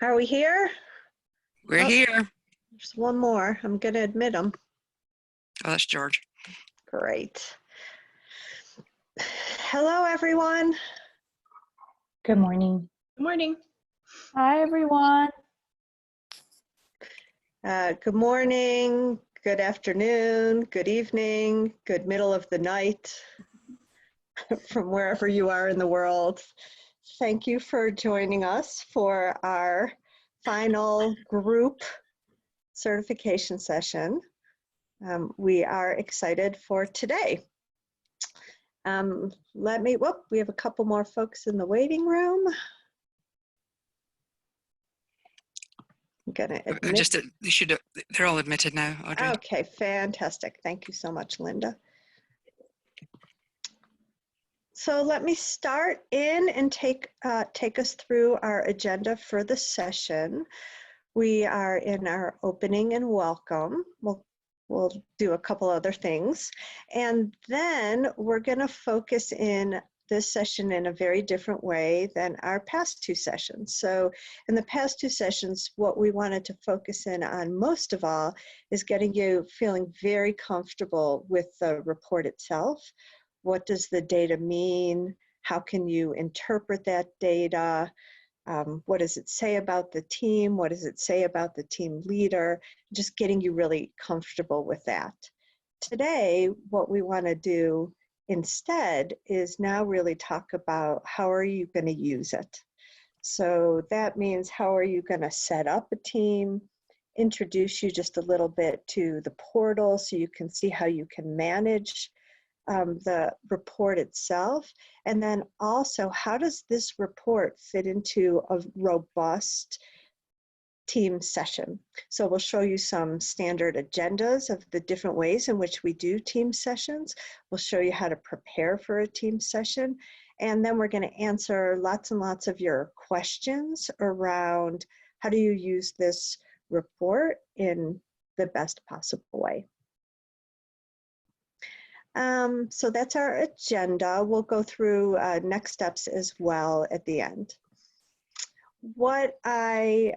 Are we here? We're Oh, here. there's one more. I'm going to admit them. Oh, that's George. Great. Hello, everyone. Good morning. Good morning. Hi, everyone. Good morning, good afternoon, good evening, good middle of the night from wherever you are in the world. Thank you for joining us for our final group certification session. We are excited for today. We have a couple more folks in the waiting room. I'm gonna admit. They're all admitted now, Audrey. Okay, fantastic. Thank you so much, Linda. So let me start in and take us through our agenda for the session. We are in our opening and welcome. We'll do a couple other things. And then we're gonna focus in this session in a very different way than our past two sessions. So in the past two sessions, what we wanted to focus in on most of all is getting you feeling very comfortable with the report itself. What does the data mean? How can you interpret that data? What does it say about the team? What does it say about the team leader? Just getting you really comfortable with that. Today, what we want to do instead is now really talk about how are you going to use it. So that means how are you going to set up a team, introduce you just a little bit to the portal so you can see how you can manage the report itself, and then also how does this report fit into a robust team session. So we'll show you some standard agendas of the different ways in which we do team sessions. We'll show you how to prepare for a team session, and then we're going to answer lots and lots of your questions around how do you use this report in the best possible way. So that's our agenda. We'll go through next steps as well at the end. What I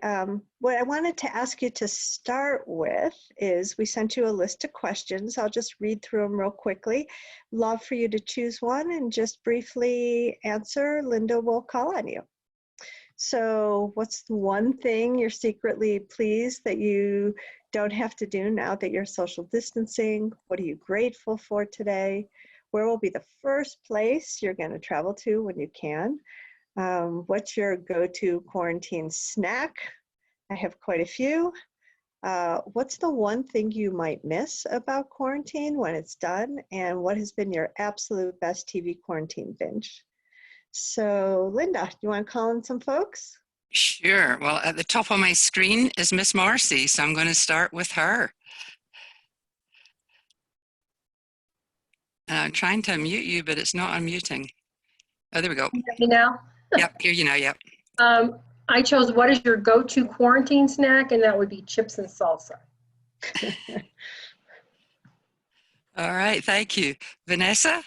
wanted to ask you to start with is we sent you a list of questions. I'll just read through them real quickly. Love for you to choose one and just briefly answer. Linda will call on you. So what's the one thing you're secretly pleased that you don't have to do now that you're social distancing? What are you grateful for today? Where will be the first place you're going to travel to when you can? What's your go-to quarantine snack? I have quite a few. What's the one thing you might miss about quarantine when it's done? And what has been your absolute best TV quarantine binge? So Linda, you want to call in some folks? Sure. Well, at the top of my screen is Miss Marcy, so I'm going to start with her. I'm trying to unmute you, but it's not unmuting. Oh, there we go. Can you hear me now? Yep, hear you now, yep. I chose what is your go-to quarantine snack, and that would be chips and salsa. All right, thank you. Vanessa?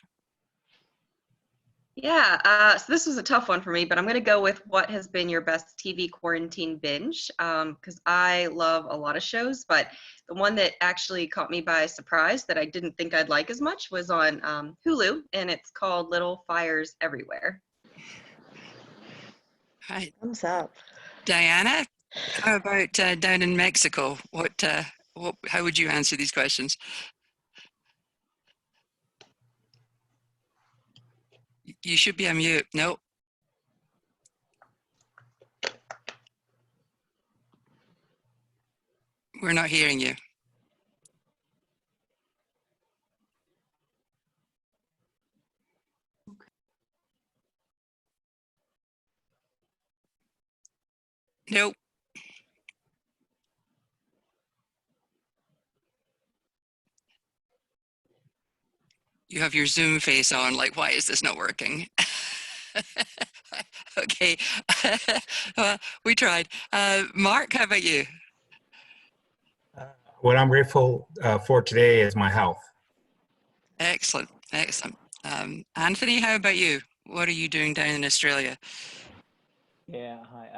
Yeah, so this was a tough one for me, but I'm going to go with what has been your best TV quarantine binge, because I love a lot of shows, but the one that actually caught me by surprise that I didn't think I'd like as much was on Hulu, and it's called Little Fires Everywhere. Right. Thumbs up. Diana, how about down in Mexico? How would you answer these questions? You should be on mute. No. We're not hearing you. Nope. You have your Zoom face on, like, why is this not working? Okay, well, we tried. Mark, how about you? What I'm grateful for today is my health. Excellent, excellent. Anthony, how about you? What are you doing down in Australia? Yeah, hi.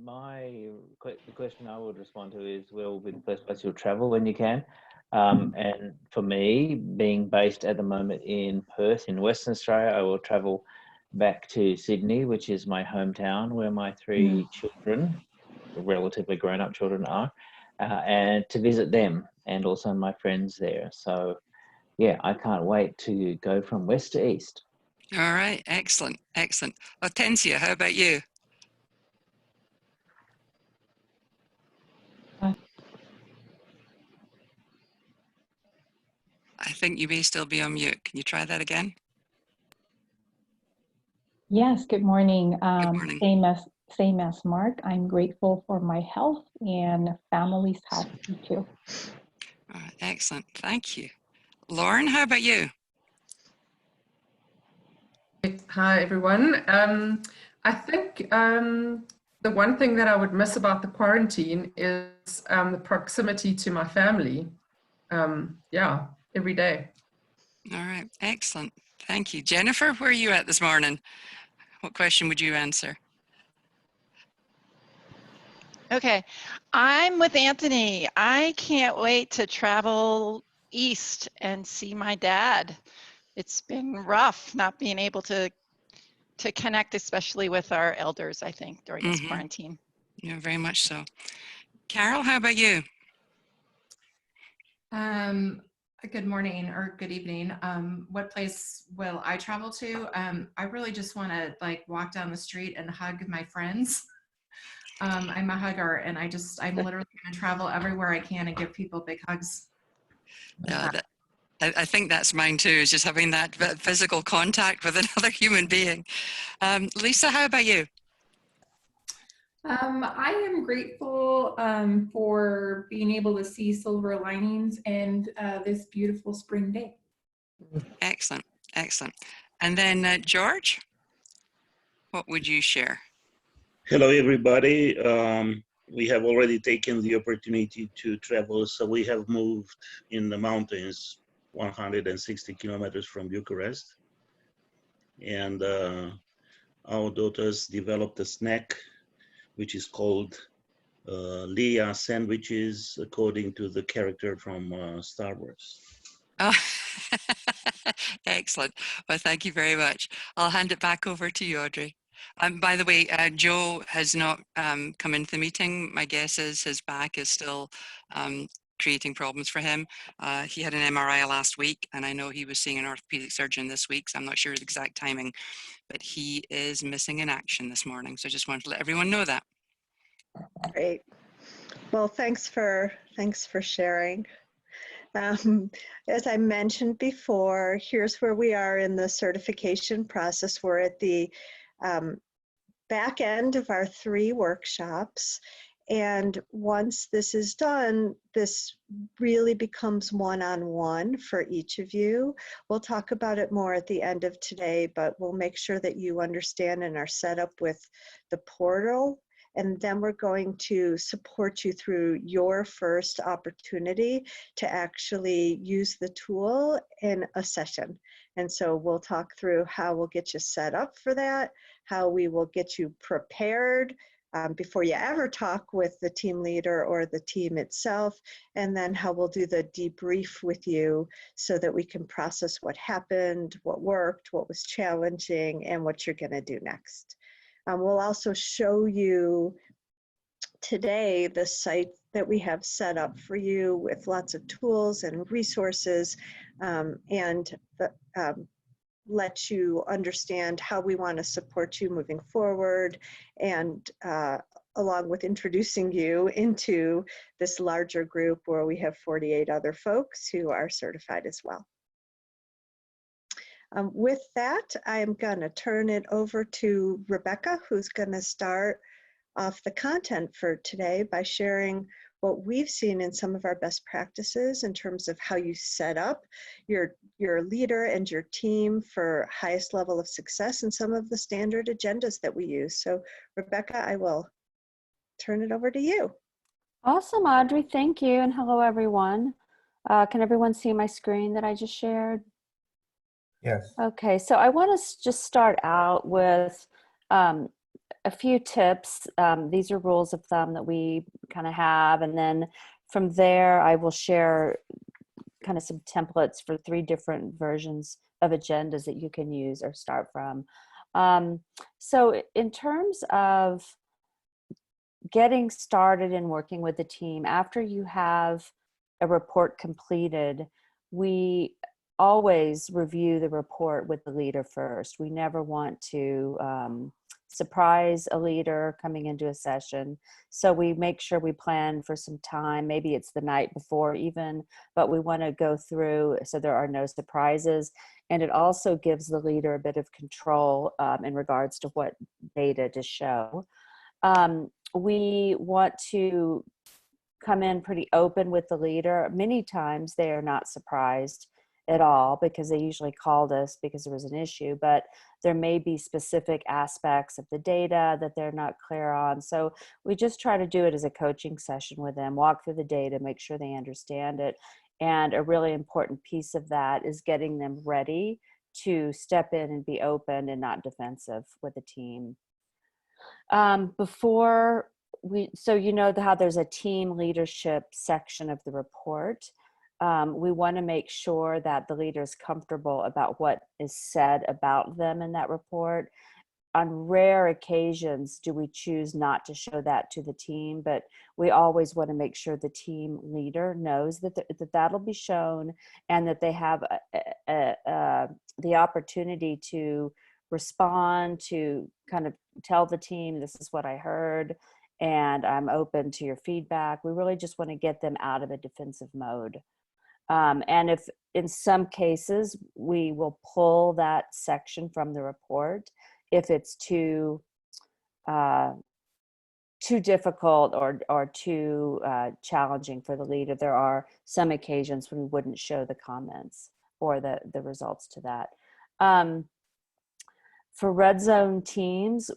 The question I would respond to is, where will be the first place you'll travel when you can? And for me, being based at the moment in Perth in Western Australia, I will travel back to Sydney, which is my hometown, where my three children, relatively grown-up children, are, and to visit them and also my friends there. So, yeah, I can't wait to go from west to east. All right, excellent, excellent. Hortensia, how about you? I think you may still be on mute. Can you try that again? Yes, good morning. morning. Same as Mark. I'm grateful for my health and family's health too. All right, excellent, thank you. Lauren, how about you? Hi, everyone. I think the one thing that I would miss about the quarantine is the proximity to my family. Yeah, every day. All right, excellent. Thank you. Jennifer, where are you at this morning? What question would you answer? Okay, I'm with Anthony. I can't wait to travel east and see my dad. It's been rough not being able to connect, especially with our elders, I think, during this quarantine. Yeah, very much so. Carol, how about you? Good morning or good evening. What place will I travel to? I really just want to walk down the street and hug my friends. I'm a hugger, and I'm literally going to travel everywhere I can and give people big hugs. I think that's mine too, is just having that physical contact with another human being. Lisa, how about you? I am grateful for being able to see silver linings in this beautiful spring day. Excellent, excellent. And then George, what would you share? Hello, everybody. We have already taken the opportunity to travel, so we have moved in the mountains 160 kilometers from Bucharest. And our daughters developed a snack which is called Leia sandwiches, according to the character from Star Wars. Oh, excellent. Well, thank you very much. I'll hand it back over to you, Audrey. By the way, Joe has not come into the meeting. My guess is his back is still creating problems for him. He had an MRI last week, and I know he was seeing an orthopedic surgeon this week, so I'm not sure the exact timing, but he is missing in action this morning. So I just wanted to let everyone know that. Great. Well, thanks for sharing. As I mentioned before, here's where we are in the certification process. We're at the back end of our 3 workshops. And once this is done, this really becomes one-on-one for each of you. We'll talk about it more at the end of today, but we'll make sure that you understand and are set up with the portal. And then we're going to support you through your first opportunity to actually use the tool in a session. And so we'll talk through how we'll get you set up for that, how we will get you prepared before you ever talk with the team leader or the team itself, and then how we'll do the debrief with you so that we can process what happened, what worked, what was challenging, and what you're gonna do next. We'll also show you today the site that we have set up for you with lots of tools and resources, and let you understand how we want to support you moving forward, and along with introducing you into this larger group where we have 48 other folks who are certified as well. With that, I am going to turn it over to Rebecca, who's going to start off the content for today by sharing what we've seen in some of our best practices in terms of how you set up your leader and your team for highest level of success and some of the standard agendas that we use. So Rebecca, I will turn it over to you. Awesome, Audrey. Thank you. And hello, everyone. Can everyone see my screen that I just shared? Yes. Okay, so I want to just start out with a few tips. These are rules of thumb that we kind of have. And then from there, I will share kind of some templates for 3 different versions of agendas that you can use or start from. So in terms of getting started and working with the team, after you have a report completed, we always review the report with the leader first. We never want to surprise a leader coming into a session. So we make sure we plan for some time. Maybe it's the night before even, but we want to go through so there are no surprises. And it also gives the leader a bit of control in regards to what data to show. We want to come in pretty open with the leader. Many times they are not surprised at all because they usually called us because there was an issue, but there may be specific aspects of the data that they're not clear on. So we just try to do it as a coaching session with them, walk through the data, make sure they understand it. And a really important piece of that is getting them ready to step in and be open and not defensive with the team. So you know how there's a team leadership section of the report. We want to make sure that the leader is comfortable about what is said about them in that report. On rare occasions do we choose not to show that to the team, but we always want to make sure the team leader knows that that'll be shown and that they have the opportunity to respond, to kind of tell the team, this is what I heard, and I'm open to your feedback. We really just want to get them out of a defensive mode. And if in some cases we will pull that section from the report if it's too difficult or too challenging for the leader. There are some occasions when we wouldn't show the comments or the results to that. For red zone teams,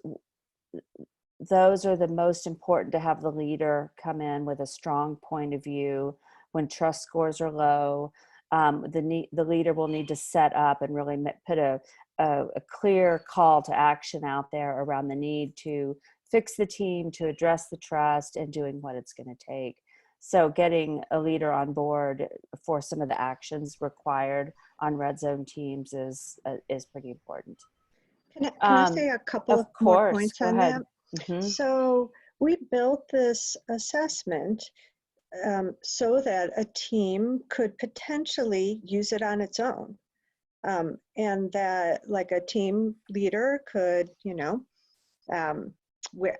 those are the most important to have the leader come in with a strong point of view. When trust scores are low, the leader will need to set up and really put a clear call to action out there around the need to fix the team, to address the trust, and doing what it's going to take. So getting a leader on board for some of the actions required on red zone teams is pretty important. Can I say a couple of more points on that? Mm-hmm. So we built this assessment so that a team could potentially use it on its own. And that like a team leader could,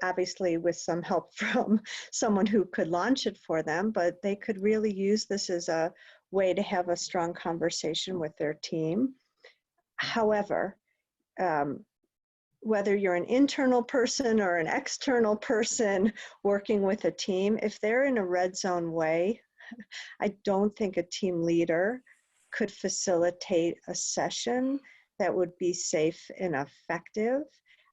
obviously with some help from someone who could launch it for them, but they could really use this as a way to have a strong conversation with their team. However, whether you're an internal person or an external person working with a team, if they're in a red zone way, I don't think a team leader could facilitate a session that would be safe and effective.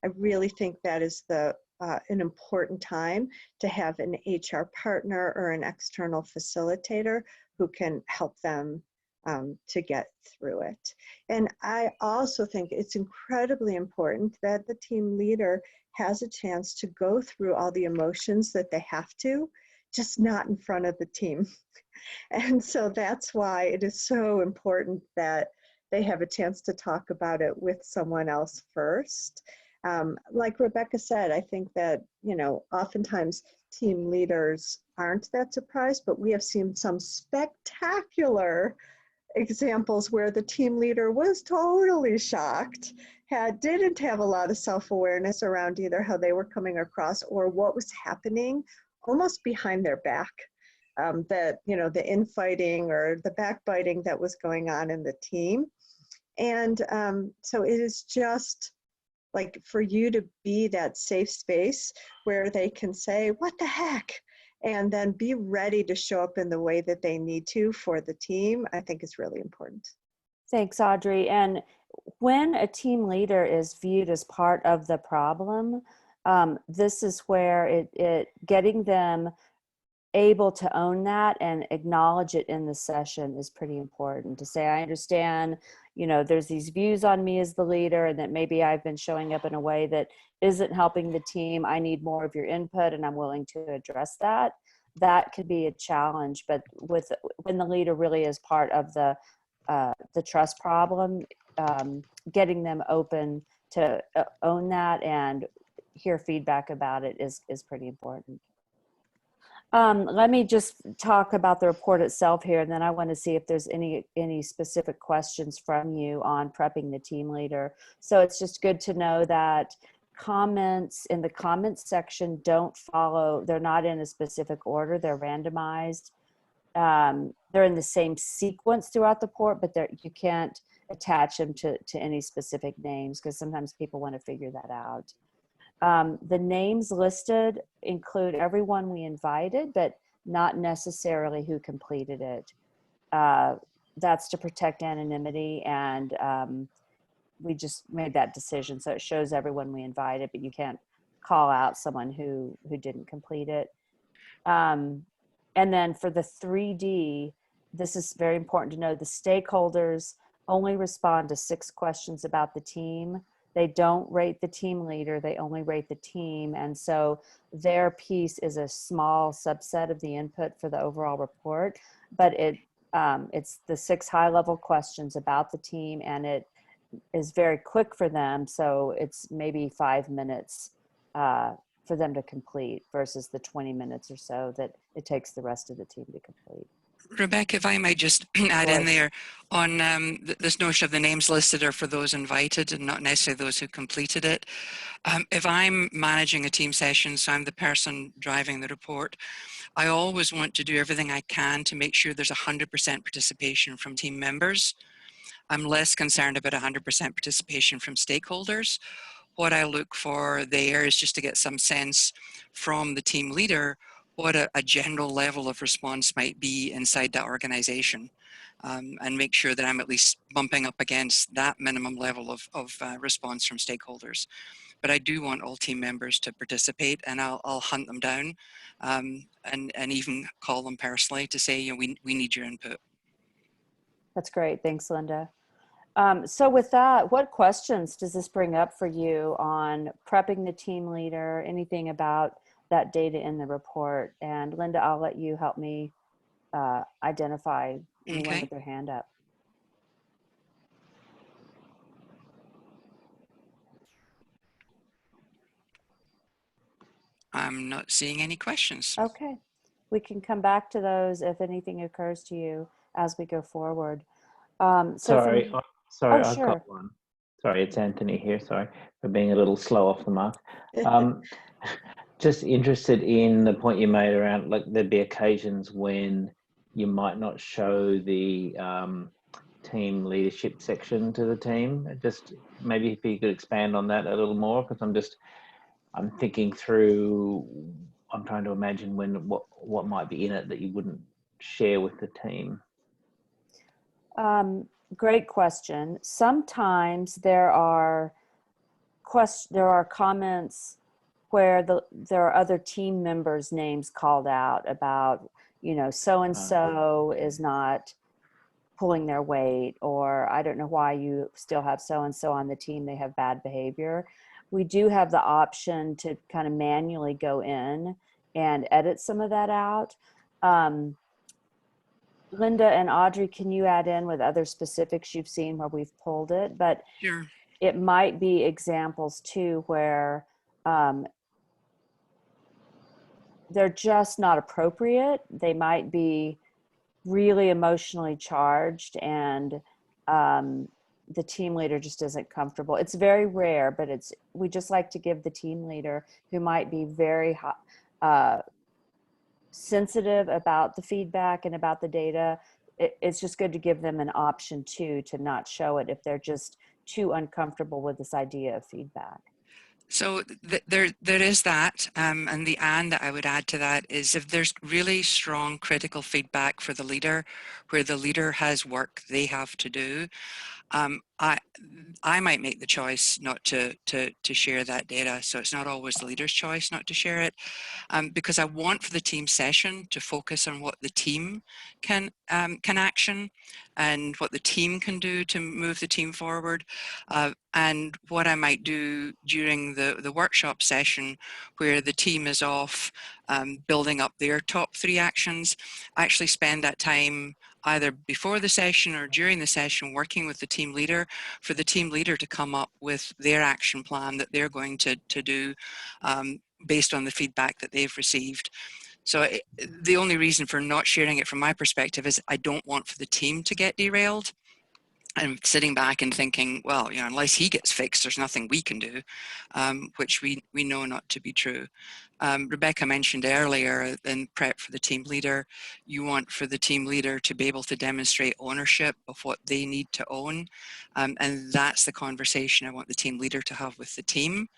I really think that is an important time to have an HR partner or an external facilitator who can help them to get through it. And I also think it's incredibly important that the team leader has a chance to go through all the emotions that they have to, just not in front of the team. And so that's why it is so important that they have a chance to talk about it with someone else first. Like Rebecca said, I think that, oftentimes team leaders aren't that surprised, but we have seen some spectacular examples where the team leader was totally shocked, didn't have a lot of self-awareness around either how they were coming across or what was happening almost behind their back. The infighting or the backbiting that was going on in the team. And so it is just like for you to be that safe space where they can say, what the heck? And then be ready to show up in the way that they need to for the team, I think is really important. Thanks, Audrey. And when a team leader is viewed as part of the problem, this is where getting them able to own that and acknowledge it in the session is pretty important. To say, I understand you know, there's these views on me as the leader, and that maybe I've been showing up in a way that isn't helping the team. I need more of your input, and I'm willing to address that. That could be a challenge, but when the leader really is part of the trust problem, getting them open to own that and hear feedback about it is pretty important. Let me just talk about the report itself here, and then I want to see if there's any specific questions from you on prepping the team leader. So it's just good to know that comments in the comments section don't follow, they're not in a specific order, they're randomized. They're in the same sequence throughout the report, but you can't attach them to any specific names, because sometimes people want to figure that out. The names listed include everyone we invited, but not necessarily who completed it. That's to protect anonymity, and we just made that decision. So it shows everyone we invited, but you can't call out someone who didn't complete it. And then for the 3D, this is very important to know, the stakeholders only respond to 6 questions about the team. They don't rate the team leader, they only rate the team. And so their piece is a small subset of the input for the overall report, but it's the 6 high-level questions about the team, and it is very quick for them. So it's maybe 5 minutes for them to complete versus the 20 minutes or so that it takes the rest of the team to complete. Rebecca, if I might just add in there on this notion of the names listed are for those invited and not necessarily those who completed it. If I'm managing a team session, so I'm the person driving the report, I always want to do everything I can to make sure there's 100% participation from team members. I'm less concerned about 100% participation from stakeholders. What I look for there is just to get some sense from the team leader what a general level of response might be inside that organization, and make sure that I'm at least bumping up against that minimum level of response from stakeholders. But I do want all team members to participate, and I'll hunt them down and even call them personally to say, you know, we need your input. That's great. Thanks, Linda. So with that, what questions does this bring up for you on prepping the team leader, anything about that data in the report? And Linda, I'll let you help me identify anyone with their hand up. I'm not seeing any questions. Okay, we can come back to those if anything occurs to you as we go forward. Sorry, oh, I've sure. got one. Sorry, it's Anthony here. Sorry for being a little slow off the mark. Just interested in the point you made around, like, there'd be occasions when you might not show the team leadership section to the team. Just maybe if you could expand on that a little more, because I'm thinking through, I'm trying to imagine what might be in it that you wouldn't share with the team. Great question. Sometimes there are comments where there are other team members' names called out about, you know, so-and-so is not pulling their weight, or I don't know why you still have so-and-so on the team, they have bad behavior. We do have the option to kind of manually go in and edit some of that out. Linda and Audrey, can you add in with other specifics you've seen where we've pulled it? But sure. It might be examples too where they're just not appropriate. They might be really emotionally charged, and the team leader just isn't comfortable. It's very rare, but we just like to give the team leader, who might be very sensitive about the feedback and about the data, it's just good to give them an option too, to not show it if they're just too uncomfortable with this idea of feedback. So there is that, and the and that I would add to that is if there's really strong critical feedback for the leader, where the leader has work they have to do, I might make the choice not to share that data. So it's not always the leader's choice not to share it, because I want for the team session to focus on what the team can action and what the team can do to move the team forward. And what I might do during the workshop session where the team is off building up their top 3 actions, I actually spend that time either before the session or during the session working with the team leader for the team leader to come up with their action plan that they're going to do based on the feedback that they've received. So the only reason for not sharing it from my perspective is I don't want for the team to get derailed. I'm sitting back and thinking, well, you know, unless he gets fixed, there's nothing we can do, which we know not to be true. Rebecca mentioned earlier in prep for the team leader, you want for the team leader to be able to demonstrate ownership of what they need to own. And that's the conversation I want the team leader to have with the team.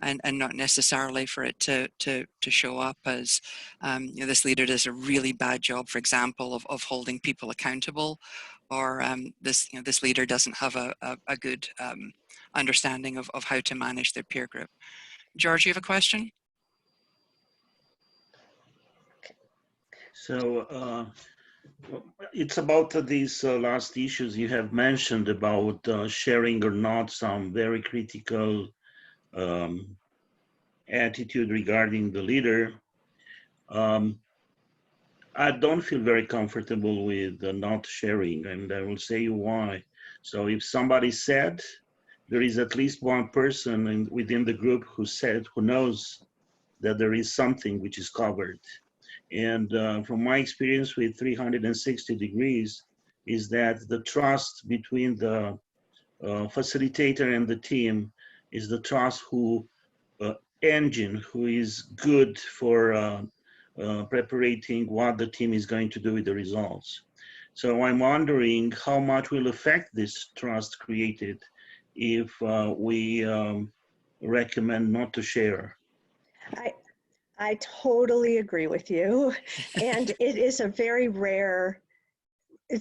And not necessarily for it to show up as, you know, this leader does a really bad job, for example, of holding people accountable, or this leader doesn't have a good understanding of how to manage their peer group. George, you have a question? So it's about these last issues you have mentioned about sharing or not some very critical attitude regarding the leader. I don't feel very comfortable with not sharing, and I will say you why. So if somebody said, there is at least one person within the group who knows that there is something which is covered. And from my experience with 360 degrees is that the trust between the facilitator and the team is the trust engine who is good for preparing what the team is going to do with the results. So I'm wondering how much will affect this trust created if we recommend not to share. I totally agree with you. And it is it's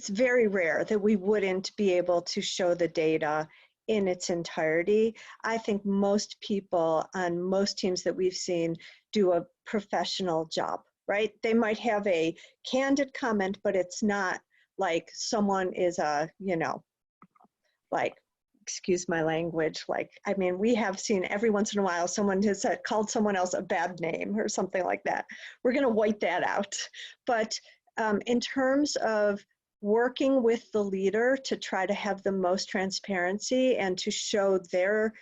very rare that we wouldn't be able to show the data in its entirety. I think most people on most teams that we've seen do a professional job, right? They might have a candid comment, but it's not like someone is excuse my language, I mean, we have seen every once in a while someone has called someone else a bad name or something like that. We're going to white that out. But in terms of working with the leader to try to have the most transparency and to show their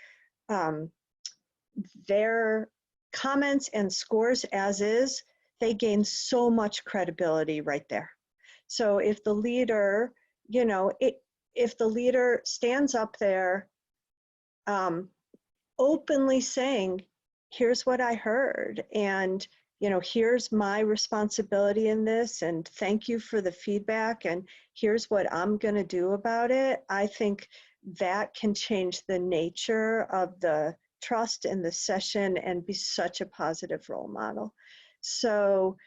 comments and scores as is, they gain so much credibility right there. So if the leader, if the leader stands up there openly saying, here's what I heard, and here's my responsibility in this, and thank you for the feedback, and here's what I'm going to do about it, I think that can change the nature of the trust in the session and be such a positive role model. So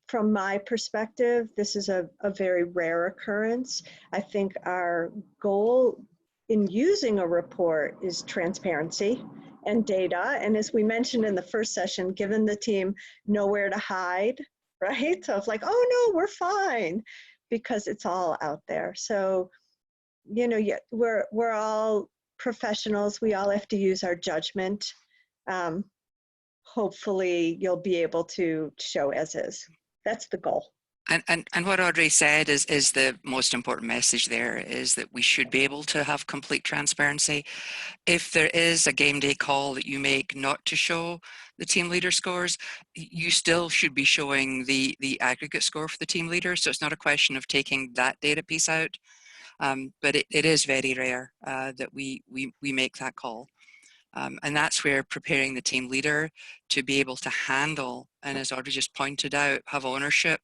from my perspective, this is a very rare occurrence. I think our goal in using a report is transparency and data. And as we mentioned in the first session, giving the team nowhere to hide, right? So it's like, oh no, we're fine, because it's all out there. So, we're all professionals. We all have to use our judgment. Hopefully you'll be able to show as is. That's the goal. And what Audrey said is the most important message there, is that we should be able to have complete transparency. If there is a game day call that you make not to show the team leader scores, you still should be showing the aggregate score for the team leader. So it's not a question of taking that data piece out, but it is very rare that we make that call. And that's where preparing the team leader to be able to handle, and as Audrey just pointed out, have ownership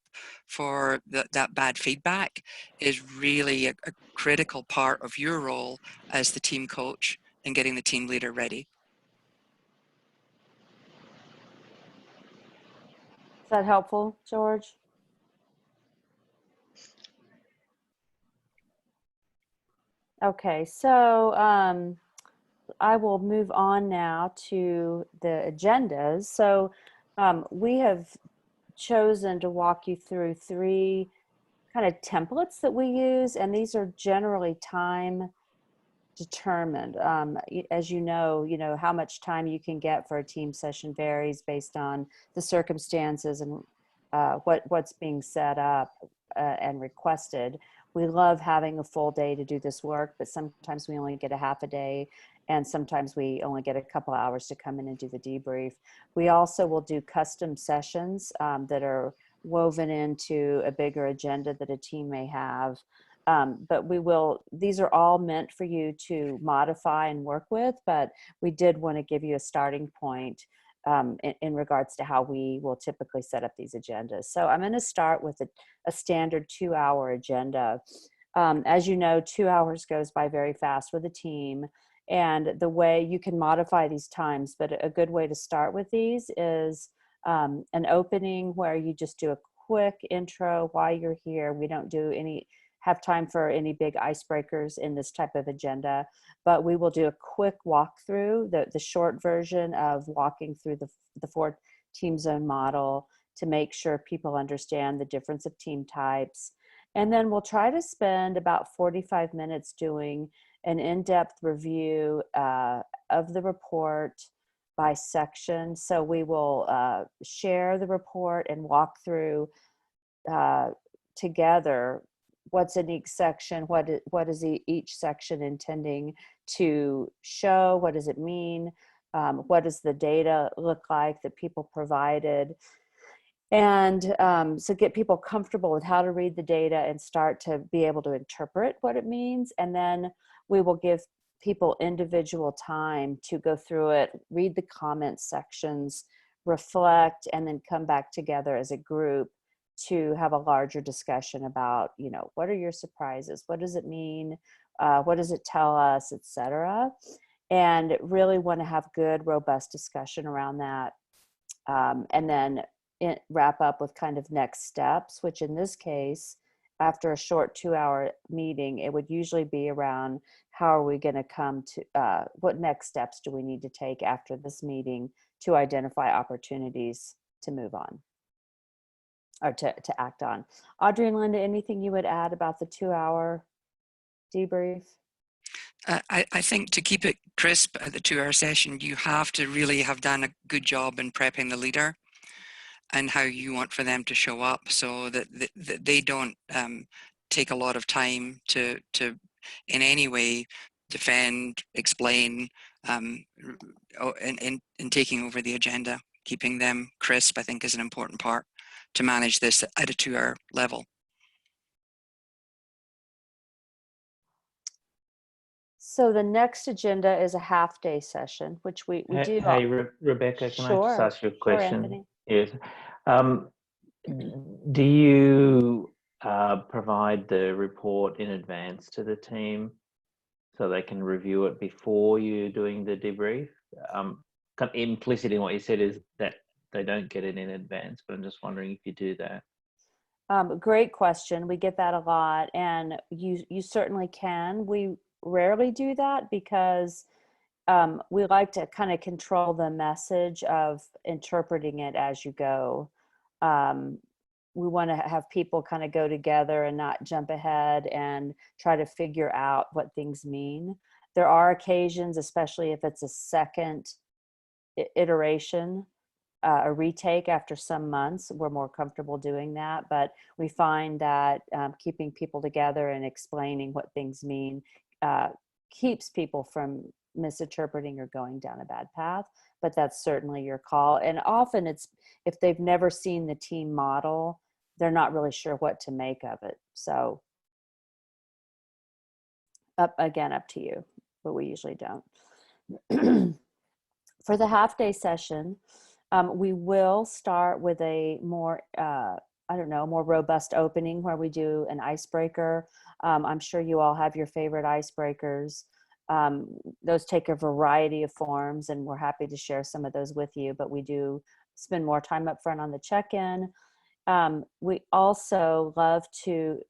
for that bad feedback is really a critical part of your role as the team coach in getting the team leader ready. Is that helpful, George? Okay, so I will move on now to the agendas. So we have chosen to walk you through 3 kind of templates that we use, and these are generally time determined. As you know how much time you can get for a team session varies based on the circumstances and what's being set up and requested. We love having a full day to do this work, but sometimes we only get a half a day, and sometimes we only get a couple hours to come in and do the debrief. We also will do custom sessions that are woven into a bigger agenda that a team may have. But these are all meant for you to modify and work with, but we did want to give you a starting point in regards to how we will typically set up these agendas. So I'm going to start with a standard 2-hour agenda. As you know, 2 hours goes by very fast with a team, and the way you can modify these times, but a good way to start with these is an opening where you just do a quick intro why you're here. We don't have time for any big icebreakers in this type of agenda, but we will do a quick walkthrough, the short version of walking through the 4 team zone model to make sure people understand the difference of team types. And then we'll try to spend about 45 minutes doing an in-depth review of the report by section. So we will share the report and walk through together what's in each section, what is each section intending to show, what does it mean, what does the data look like that people provided, and so get people comfortable with how to read the data and start to be able to interpret what it means. And then we will give people individual time to go through it, read the comment sections, reflect, and then come back together as a group to have a larger discussion about, what are your surprises? What does it mean? What does it tell us, etc. And really want to have good, robust discussion around that. And then wrap up with kind of next steps, which in this case, after a short 2-hour meeting, it would usually be around how are we going to come to, what next steps do we need to take after this meeting to identify opportunities to move on or to act on. Audrey and Linda, anything you would add about the 2-hour debrief? I think to keep it crisp at the 2-hour session, you have to really have done a good job in prepping the leader and how you want for them to show up, so that they don't take a lot of time to in any way defend, explain, in taking over the agenda. Keeping them crisp, I think, is an important part to manage this at a 2-hour level. So the next agenda is a half-day session, which we do. Hey, Rebecca, can I just ask you a question? Anthony. Yes. Do you provide the report in advance to the team so they can review it before you're doing the debrief? Implicit in what you said is that they don't get it in advance, but I'm just wondering if you do that. Great question. We get that a lot, and you certainly can. We rarely do that because we like to kind of control the message of interpreting it as you go. We want to have people kind of go together and not jump ahead and try to figure out what things mean. There are occasions, especially if it's a second iteration, a retake after some months, we're more comfortable doing that. But we find that keeping people together and explaining what things mean keeps people from misinterpreting or going down a bad path. But that's certainly your call. And often it's, if they've never seen the team model, they're not really sure what to make of it. So up to you, but we usually don't. For the half-day session, we will start with a more, more robust opening where we do an icebreaker. I'm sure you all have your favorite icebreakers. Those take a variety of forms, and we're happy to share some of those with you, but we do spend more time up front on the check-in. We also love to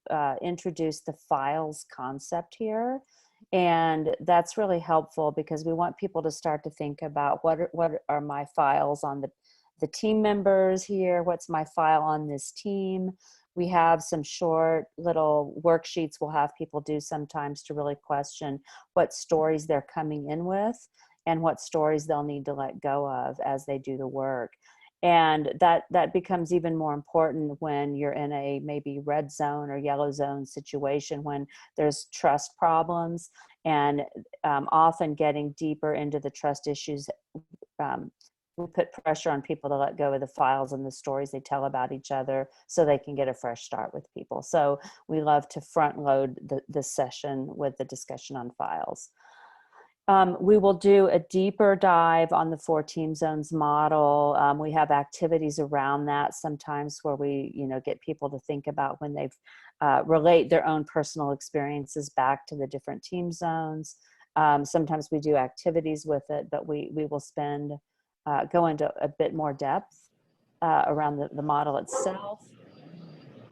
introduce the files concept here. And that's really helpful because we want people to start to think about what are my files on the team members here? What's my file on this team? We have some short little worksheets we'll have people do sometimes to really question what stories they're coming in with and what stories they'll need to let go of as they do the work. And that becomes even more important when you're in a maybe red zone or yellow zone situation, when there's trust problems, and often getting deeper into the trust issues we put pressure on people to let go of the files and the stories they tell about each other so they can get a fresh start with people. So we love to front load the session with the discussion on files. We will do a deeper dive on the 4 team zones model. We have activities around that sometimes where we, get people to think about when they've relate their own personal experiences back to the different team zones. Sometimes we do activities with it, but we will go into a bit more depth around the model itself.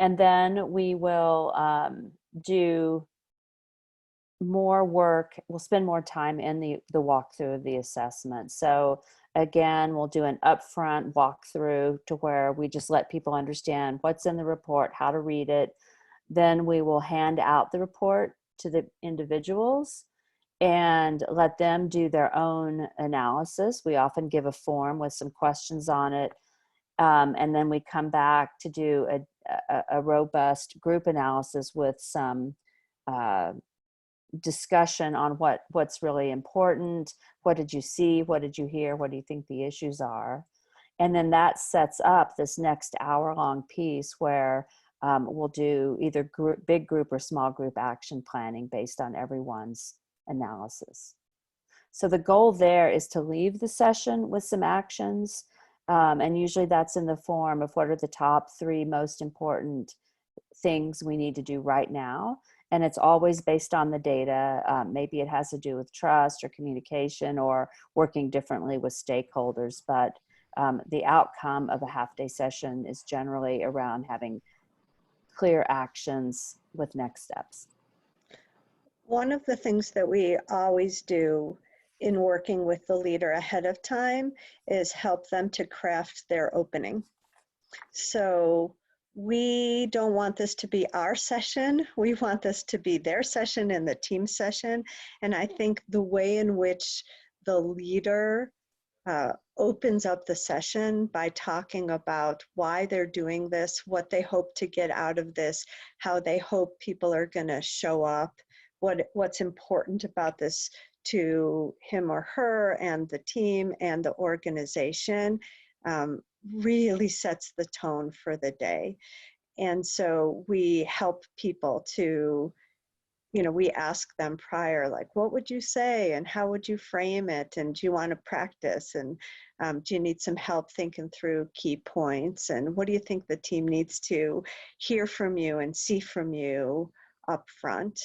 And then we will do more work. We'll spend more time in the walkthrough of the assessment. So again, we'll do an upfront walkthrough to where we just let people understand what's in the report, how to read it. Then we will hand out the report to the individuals and let them do their own analysis. We often give a form with some questions on it. And then we come back to do a robust group analysis with some discussion on what's really important. What did you see? What did you hear? What do you think the issues are? And then that sets up this next hour-long piece where we'll do either big group or small group action planning based on everyone's analysis. So the goal there is to leave the session with some actions, and usually that's in the form of what are the top 3 most important things we need to do right now. And it's always based on the data. Maybe it has to do with trust or communication or working differently with stakeholders, but the outcome of a half-day session is generally around having clear actions with next steps. One of the things that we always do in working with the leader ahead of time is help them to craft their opening. So we don't want this to be our session. We want this to be their session and the team session. And I think the way in which the leader opens up the session by talking about why they're doing this, what they hope to get out of this, how they hope people are going to show up, what's important about this to him or her and the team and the organization, really sets the tone for the day. And so we help people to, we ask them prior, like, what would you say and how would you frame it? And do you want to practice? And do you need some help thinking through key points? And what do you think the team needs to hear from you and see from you up front?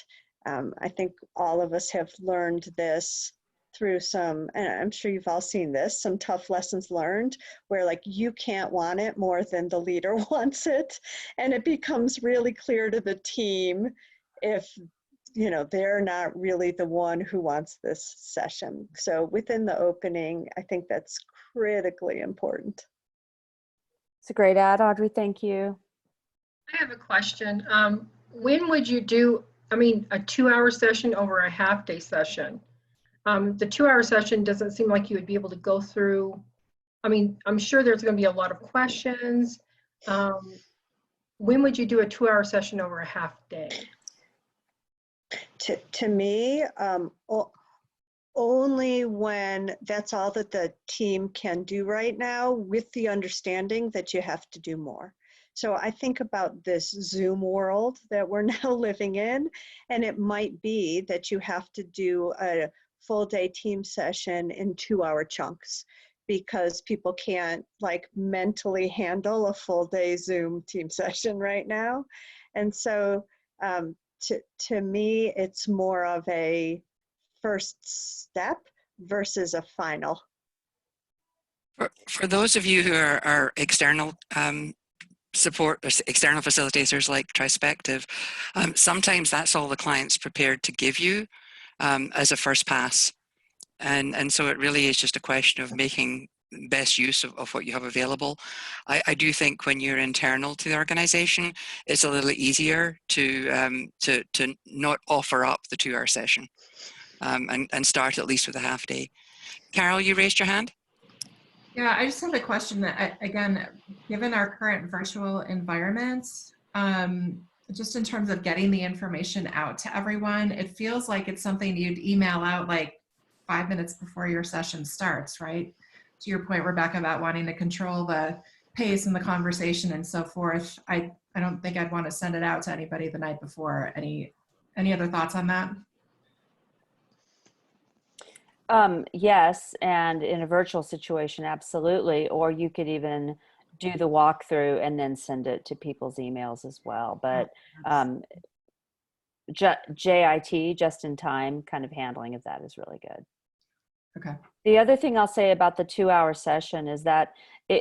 I think all of us have learned this through some, and I'm sure you've all seen this, some tough lessons learned where like you can't want it more than the leader wants it. And it becomes really clear to the team if, they're not really the one who wants this session. So within the opening, I think that's critically important. It's a great ad, Audrey. Thank you. I have a question. When would you do, a 2-hour session over a half-day session? The 2-hour session doesn't seem like you would be able to go through. I'm sure there's going to be a lot of questions. When would you do a 2-hour session over a half day? To me, only when that's all that the team can do right now, with the understanding that you have to do more. So I think about this Zoom world that we're now living in, and it might be that you have to do a full day team session in 2-hour chunks because people can't like mentally handle a full day Zoom team session right now. And so to me, it's more of a first step versus a final. For those of you who are external support, external facilitators like Trispective, sometimes that's all the client's prepared to give you. as a first pass. And so it really is just a question of making best use of what you have available. I do think when you're internal to the organization, it's a little easier to not offer up the 2-hour session and start at least with a half day. Carol, you raised your hand? Yeah, I just have a question that, again, given our current virtual environments, just in terms of getting the information out to everyone, it feels like it's something you'd email out like 5 minutes before your session starts, right? To your point, Rebecca, about wanting to control the pace and the conversation and so forth. I don't think I'd want to send it out to anybody the night before. Any other thoughts on that? Yes, and in a virtual situation, absolutely. Or you could even do the walkthrough and then send it to people's emails as well. But JIT, just in time, kind of handling of that is really good. Okay. The other thing I'll say about the 2-hour session is that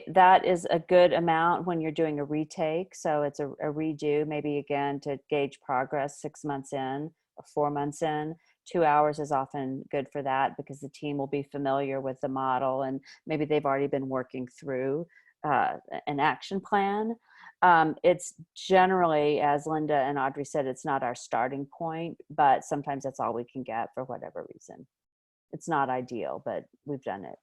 that is a good amount when you're doing a retake. So it's a redo, maybe again to gauge progress 6 months in or 4 months in. 2 hours is often good for that because the team will be familiar with the model and maybe they've already been working through an action plan. It's generally, as Linda and Audrey said, it's not our starting point, but sometimes that's all we can get for whatever reason. It's not ideal, but we've done it.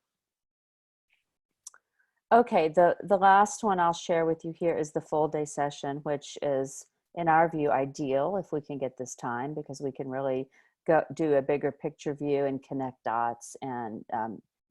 Okay, the last one I'll share with you here is the full day session, which is, in our view, ideal if we can get this time, because we can really go do a bigger picture view and connect dots and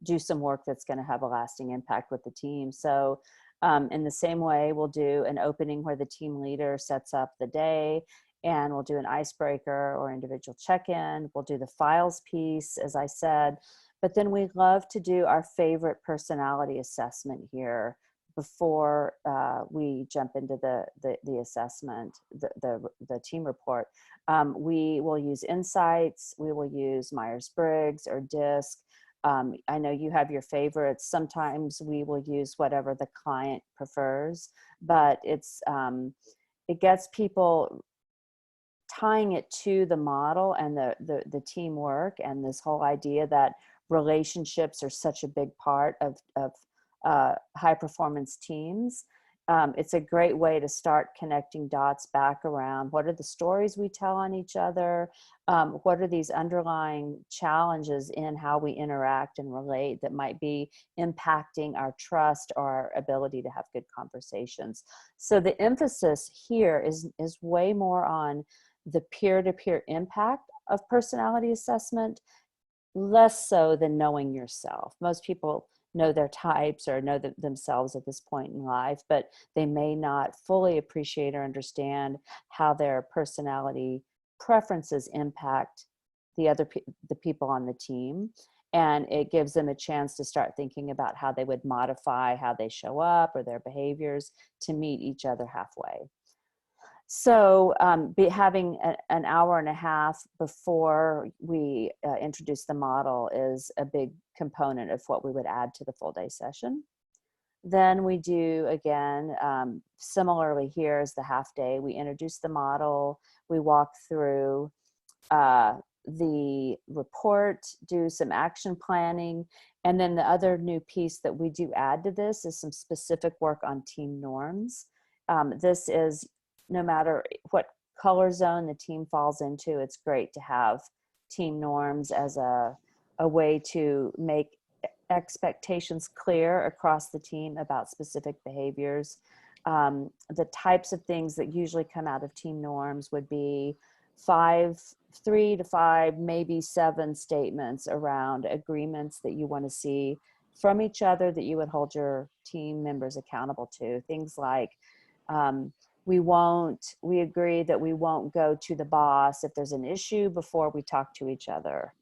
do some work that's going to have a lasting impact with the team. So in the same way, we'll do an opening where the team leader sets up the day, and we'll do an icebreaker or individual check-in. We'll do the files piece, as I said, but then we love to do our favorite personality assessment here before we jump into the assessment, the team report. We will use Insights, we will use Myers-Briggs or DISC. I know you have your favorites. Sometimes we will use whatever the client prefers, but it gets people tying it to the model and the teamwork and this whole idea that relationships are such a big part of high performance teams. It's a great way to start connecting dots back around what are the stories we tell on each other, what are these underlying challenges in how we interact and relate that might be impacting our trust or our ability to have good conversations. So the emphasis here is way more on the peer-to-peer impact of personality assessment, less so than knowing yourself. Most people know their types or know themselves at this point in life, but they may not fully appreciate or understand how their personality preferences impact the people on the team. And it gives them a chance to start thinking about how they would modify how they show up or their behaviors to meet each other halfway. So having an hour and a half before we introduce the model is a big component of what we would add to the full day session. Then we do, again, similarly here is the half day. We introduce the model, we walk through the report, do some action planning, and then the other new piece that we do add to this is some specific work on team norms. This is, no matter what color zone the team falls into, it's great to have team norms as a way to make expectations clear across the team about specific behaviors. The types of things that usually come out of team norms would be 3 to 5, maybe 7 statements around agreements that you want to see from each other that you would hold your team members accountable to. Things like, we agree that we won't go to the boss if there's an issue before we talk to each other,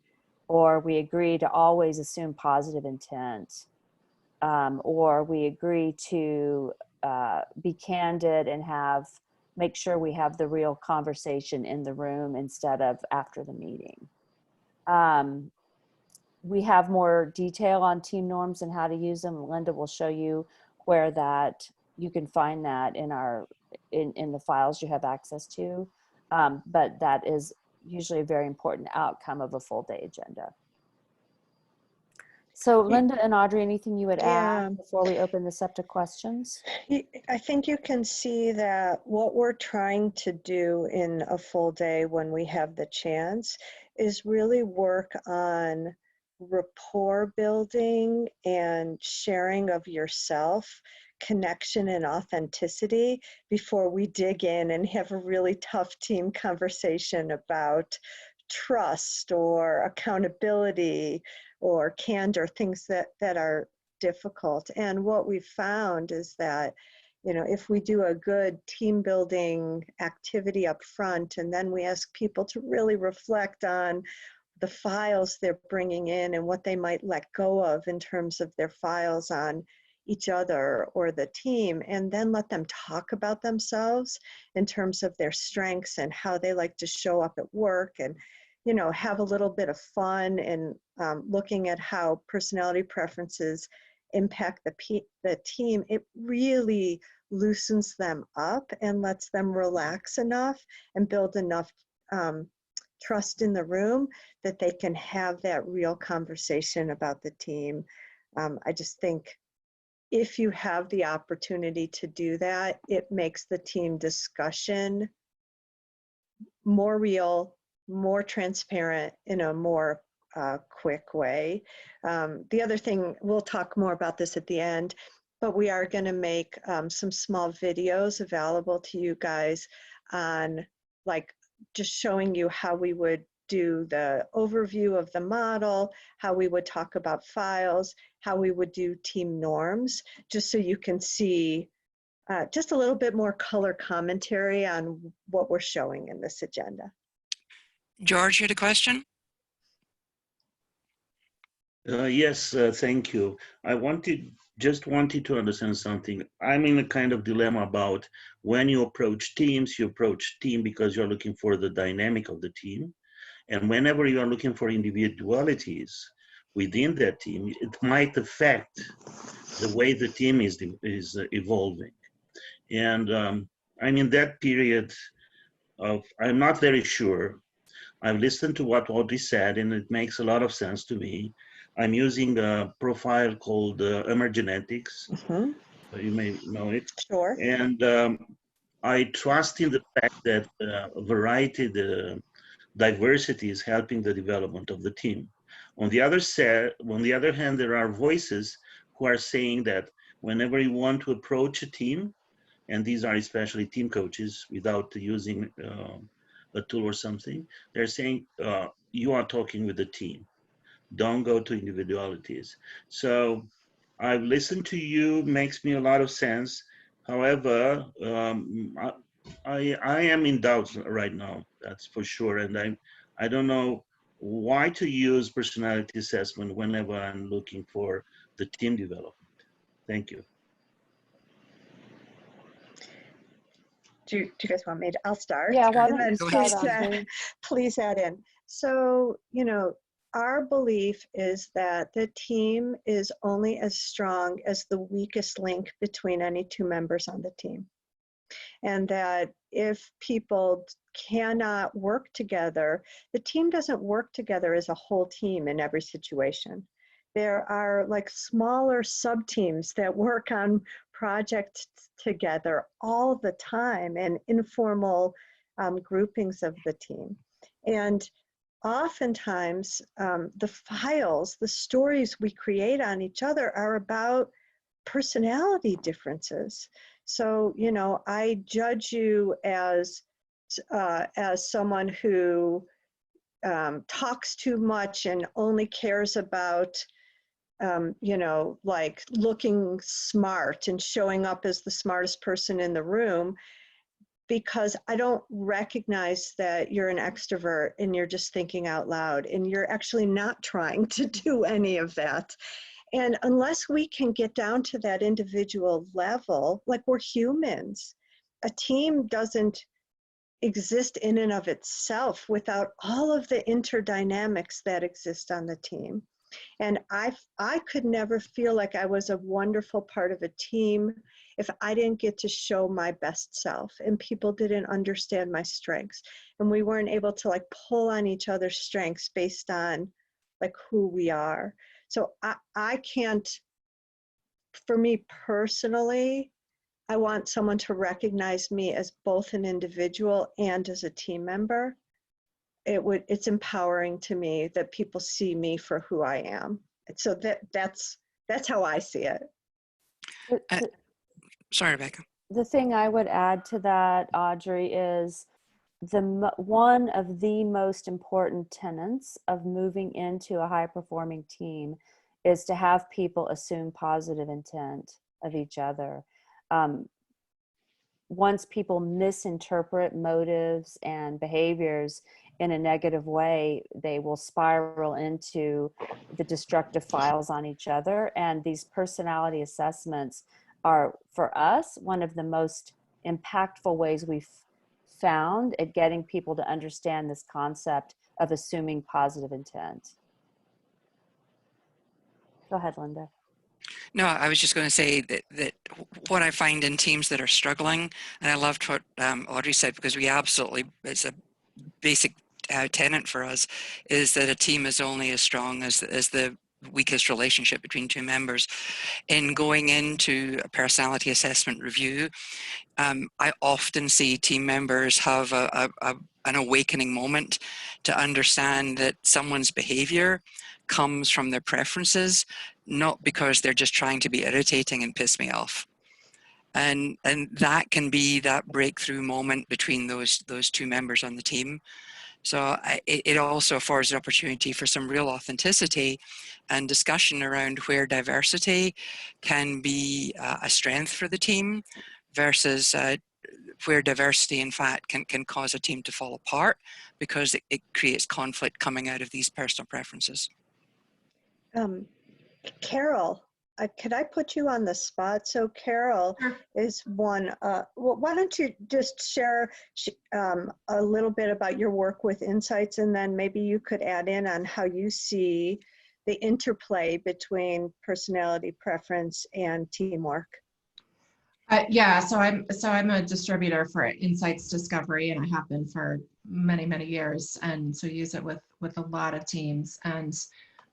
or we agree to always assume positive intent, or we agree to be candid and make sure we have the real conversation in the room instead of after the meeting. We have more detail on team norms and how to use them. Linda will show you where that you can find that in the files you have access to. But that is usually a very important outcome of a full day agenda. So Linda and Audrey, anything you would Yeah. add before we open this up to questions? I think you can see that what we're trying to do in a full day when we have the chance is really work on rapport building and sharing of yourself, connection and authenticity before we dig in and have a really tough team conversation about trust or accountability or candor, things that are difficult. And what we've found is that, you know, if we do a good team building activity up front, and then we ask people to really reflect on the files they're bringing in and what they might let go of in terms of their files on each other or the team, and then let them talk about themselves in terms of their strengths and how they like to show up at work, and, you know, have a little bit of fun and looking at how personality preferences impact the team, it really loosens them up and lets them relax enough and build enough trust in the room that they can have that real conversation about the team. I just think if you have the opportunity to do that, it makes the team discussion more real, more transparent, in a more quick way. The other thing, we'll talk more about this at the end, but we are going to make some small videos available to you guys on, like, just showing you how we would do the overview of the model, how we would talk about files, how we would do team norms, just so you can see just a little bit more color commentary on what we're showing in this agenda. George, you had a question? Yes, thank you. I just wanted to understand something. I'm in a kind of dilemma about when you approach teams, you approach team because you're looking for the dynamic of the team. And whenever you are looking for individualities within that team, it might affect the way the team is evolving. And I'm in that period of, I'm not very sure. I've listened to what Audrey said, and it makes a lot of sense to me. I'm using a profile called Emergenetics. You may know it. Sure. And I trust in the fact that variety, the diversity is helping the development of the team. On the other hand, there are voices who are saying that whenever you want to approach a team, and these are especially team coaches without using a tool or something, they're saying you are talking with the team. Don't go to individualities. So I've listened to you, makes me a lot of sense. However, I am in doubt right now, that's for sure. And I don't know why to use personality assessment whenever I'm looking for the team development. Thank you. Do you guys want me to? I'll start. Yeah, why And don't you then start, Audrey? please add in. So, you know, our belief is that the team is only as strong as the weakest link between any two members on the team. And that if people cannot work together, the team doesn't work together as a whole team in every situation. There are like smaller sub-teams that work on projects together all the time, and informal groupings of the team. And oftentimes the files, the stories we create on each other are about personality differences. So, you know, I judge you as someone who talks too much and only cares about you know, like looking smart and showing up as the smartest person in the room, because I don't recognize that you're an extrovert and you're just thinking out loud and you're actually not trying to do any of that. And unless we can get down to that individual level, like, we're humans, a team doesn't exist in and of itself without all of the interdynamics that exist on the team. And I could never feel like I was a wonderful part of a team if I didn't get to show my best self and people didn't understand my strengths and we weren't able to like pull on each other's strengths based on like who we are. So I can't, for me personally, I want someone to recognize me as both an individual and as a team member. It's empowering to me that people see me for who I am. So that's how I see it. Sorry, Rebecca. The thing I would add to that, Audrey, is one of the most important tenets of moving into a high-performing team is to have people assume positive intent of each other. Once people misinterpret motives and behaviors in a negative way, they will spiral into the destructive files on each other. And these personality assessments are, for us, one of the most impactful ways we've found at getting people to understand this concept of assuming positive intent. Go ahead, Linda. No, I was just going to say that what I find in teams that are struggling, and I loved what Audrey said, because we absolutely, it's a basic tenet for us, is that a team is only as strong as the weakest relationship between two members. In going into a personality assessment review, I often see team members have an awakening moment to understand that someone's behavior comes from their preferences, not because they're just trying to be irritating and piss me off. And that can be that breakthrough moment between those two members on the team. So it also affords an opportunity for some real authenticity and discussion around where diversity can be a strength for the team versus where diversity, in fact, can cause a team to fall apart because it creates conflict coming out of these personal preferences. Carol, could I put you on the spot? So Carol is one, well, why don't you just share a little bit about your work with Insights, and then maybe you could add in on how you see the interplay between personality preference and teamwork. Yeah, so I'm a distributor for Insights Discovery, and I have been for many years, and so use it with a lot of teams. And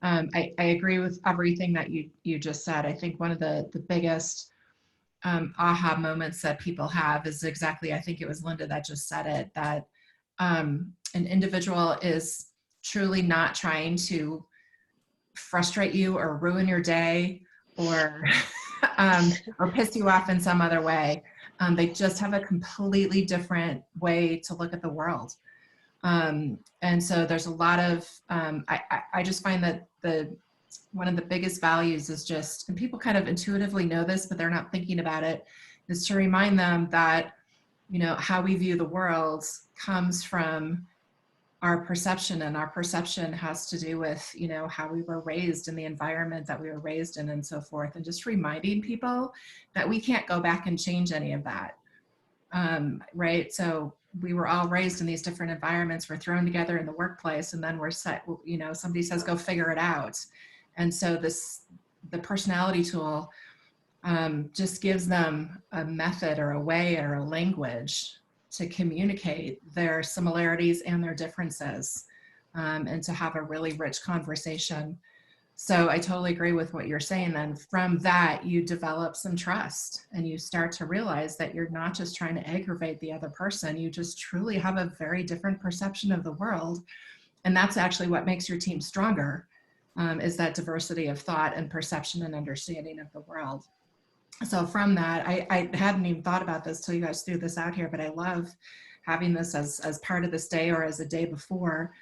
I agree with everything that you just said. I think one of the biggest aha moments that people have is exactly, I think it was Linda that just said it, that an individual is truly not trying to frustrate you or ruin your day or or piss you off in some other way. They just have a completely different way to look at the world. And so there's a lot of, I just find that one of the biggest values is just, and people kind of intuitively know this, but they're not thinking about it, is to remind them that, you know, how we view the world comes from our perception, and our perception has to do with, you know, how we were raised in the environment that we were raised in and so forth. And just reminding people that we can't go back and change any of that. Right. So we were all raised in these different environments. We're thrown together in the workplace, and then we're set, you know, somebody says, go figure it out. And so the personality tool just gives them a method or a way or a language to communicate their similarities and their differences, and to have a really rich conversation. So I totally agree with what you're saying. Then from that, you develop some trust, and you start to realize that you're not just trying to aggravate the other person. You just truly have a very different perception of the world. And that's actually what makes your team stronger, is that diversity of thought and perception and understanding of the world. So from that, I hadn't even thought about this till you guys threw this out here, but I love having this as part of this day or as a day before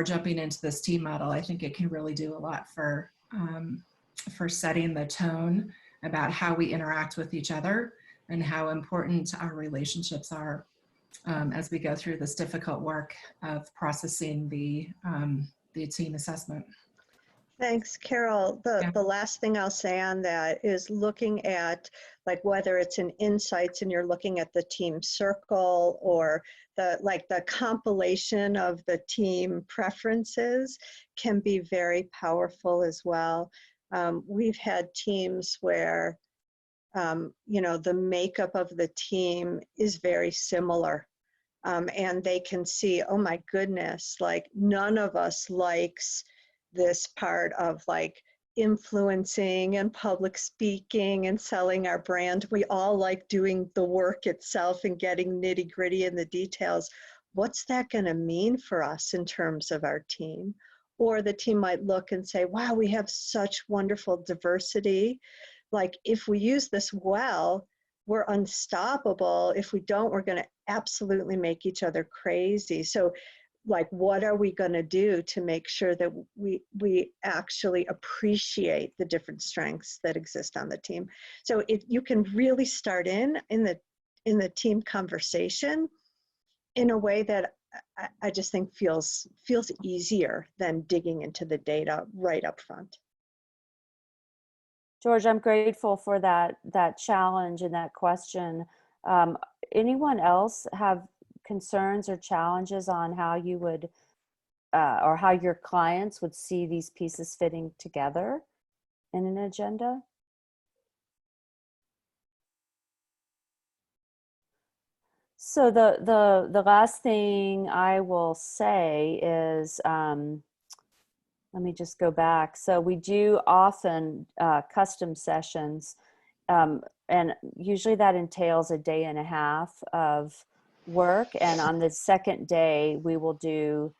jumping into this team model. I think it can really do a lot for setting the tone about how we interact with each other and how important our relationships are as we go through this difficult work of processing the team assessment. Thanks, Carol. The last thing I'll say on that is looking at, like, whether it's in insights and you're looking at the team circle, or the compilation of the team preferences can be very powerful as well. We've had teams where, the makeup of the team is very similar. And they can see, oh my goodness, like none of us likes this part of like influencing and public speaking and selling our brand. We all like doing the work itself and getting nitty gritty in the details. What's that going to mean for us in terms of our team? Or the team might look and say, wow, we have such wonderful diversity. Like if we use this well, we're unstoppable. If we don't, we're going to absolutely make each other crazy. So like, what are we going to do to make sure that we actually appreciate the different strengths that exist on the team? So you can really start in the team conversation in a way that I just think feels easier than digging into the data right up front. George, I'm grateful for that challenge and that question. Anyone else have concerns or challenges on how you would, or how your clients would see these pieces fitting together in an agenda? So the last thing I will say is, let me just go back. So we do often custom sessions, and usually that entails a day and a half of work. And on the second day, we will do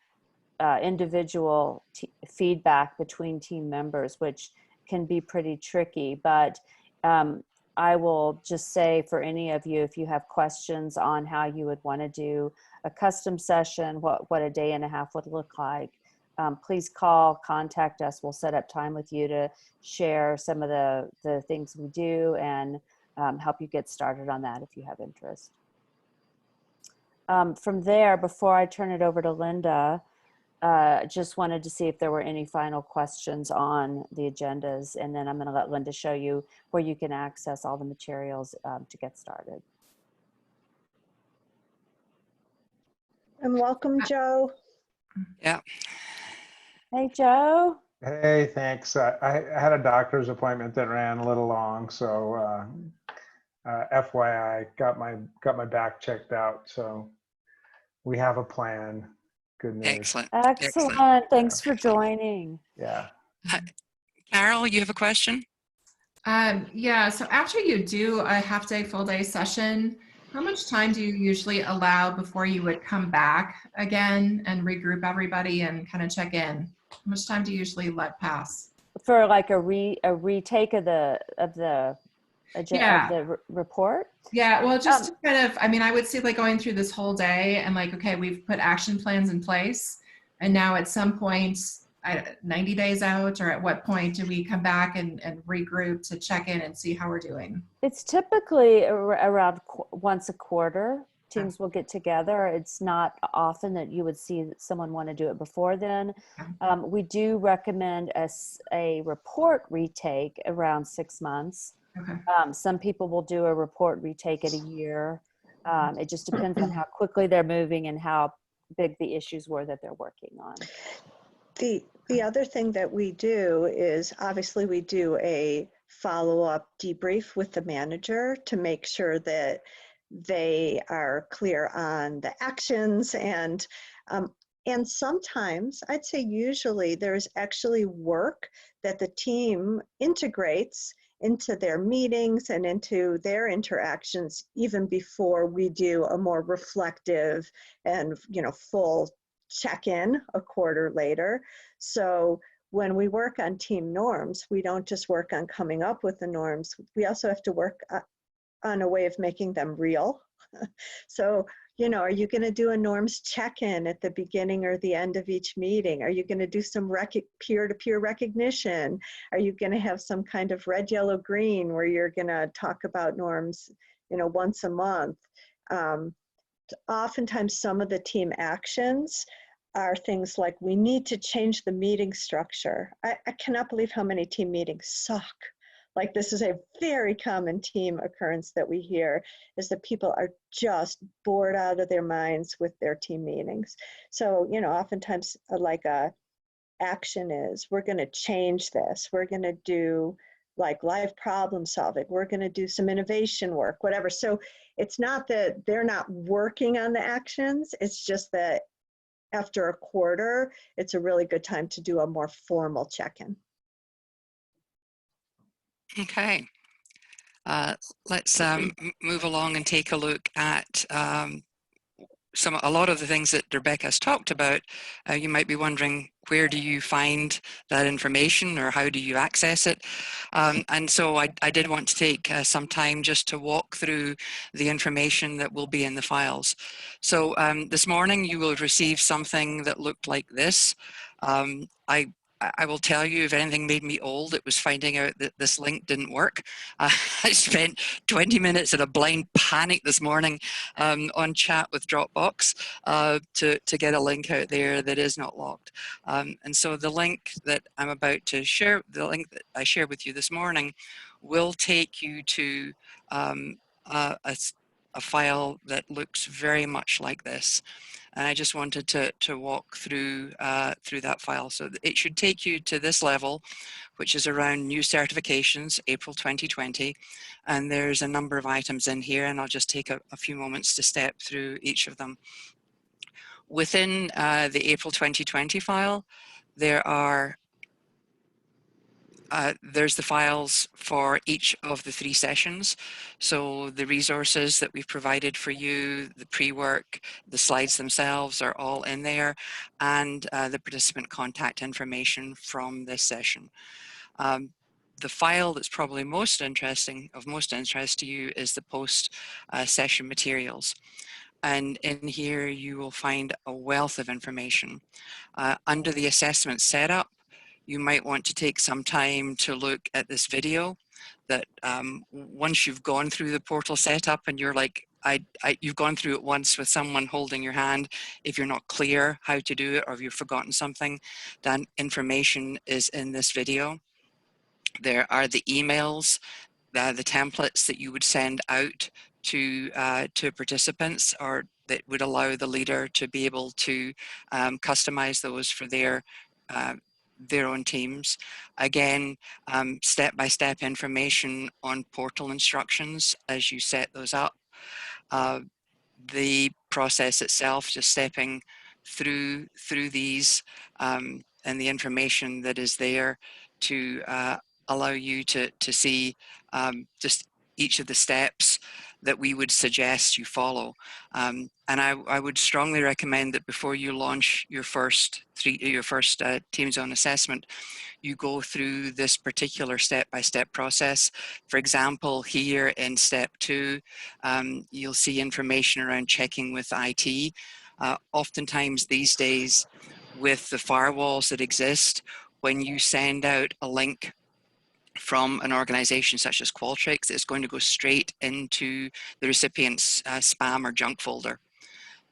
individual feedback between team members, which can be pretty tricky. But I will just say for any of you, if you have questions on how you would want to do a custom session, what a day and a half would look like, please contact us. We'll set up time with you to share some of the things we do and help you get started on that if you have interest. From there, before I turn it over to Linda, just wanted to see if there were any final questions on the agendas, and then I'm going to let Linda show you where you can access all the materials to get started. And welcome, Joe. Yeah. Hey, Joe. Hey, thanks. I had a doctor's appointment that ran a little long, so FYI, got my back checked out. So we have a plan. Good news. Excellent. Excellent. Thanks for joining. Yeah. Carol, you have a question? Yeah, so after you do a half day, full day session, how much time do you usually allow before you would come back again and regroup everybody and kind of check in? How much time do you usually let pass? For like a retake of the agenda, of the report? Yeah, well, just to kind of, I mean, I would say like going through this whole day and like, okay, we've put action plans in place, and now at some point, 90 days out, or at what point do we come back and regroup to check in and see how we're doing? It's typically around once a quarter. Teams will get together. It's not often that you would see someone want to do it before then. We do recommend a report retake around 6 months. Okay. Some people will do a report retake at a year. It just depends on how quickly they're moving and how big the issues were that they're working on. The other thing that we do is obviously we do a follow-up debrief with the manager to make sure that they are clear on the actions, and sometimes, I'd say usually, there's actually work that the team integrates into their meetings and into their interactions even before we do a more reflective and full check-in a quarter later. So when we work on team norms, we don't just work on coming up with the norms, we also have to work on a way of making them real. So, are you going to do a norms check-in at the beginning or the end of each meeting? Are you going to do some peer-to-peer recognition? Are you going to have some kind of red, yellow, green where you're going to talk about norms, once a month? Oftentimes, some of the team actions are things like, we need to change the meeting structure. I cannot believe how many team meetings suck. Like, this is a very common team occurrence that we hear, is that people are just bored out of their minds with their team meetings. So, you know, oftentimes like a action is, we're going to change this. We're going to do like live problem solving. We're going to do some innovation work, whatever. So it's not that they're not working on the actions. It's just that after a quarter, it's a really good time to do a more formal check-in. Okay. Let's move along and take a look at a lot of the things that Rebecca's talked about. You might be wondering, where do you find that information, or how do you access it? And so I did want to take some time just to walk through the information that will be in the files. So this morning you will receive something that looked like this. I will tell you, if anything made me old, it was finding out that this link didn't work. I spent 20 minutes in a blind panic this morning on chat with Dropbox to get a link out there that is not locked. And so the link that I'm about to share, the link that I shared with you this morning, will take you to a file that looks very much like this. And I just wanted to walk through through that file. So it should take you to this level, which is around new certifications, April 2020. And there's a number of items in here, and I'll just take a few moments to step through each of them. Within the April 2020 file, there are there's the files for each of the 3 sessions. So the resources that we've provided for you, the pre-work, the slides themselves are all in there, and the participant contact information from this session. The file that's probably of most interest to you is the post-session materials. And in here you will find a wealth of information. Under the assessment setup, you might want to take some time to look at this video that once you've gone through the portal setup and you're like, you've gone through it once with someone holding your hand. If you're not clear how to do it, or if you've forgotten something, then information is in this video. There are the emails, the templates that you would send out to participants, or that would allow the leader to be able to customize those for their own teams. Again, step-by-step information on portal instructions as you set those up. The process itself, just stepping through these and the information that is there to allow you to see just each of the steps that we would suggest you follow. And I would strongly recommend that before you launch your first Team Zone assessment, you go through this particular step-by-step process. For example, here in step 2, you'll see information around checking with IT. Oftentimes these days, with the firewalls that exist, when you send out a link from an organization such as Qualtrics, it's going to go straight into the recipient's spam or junk folder.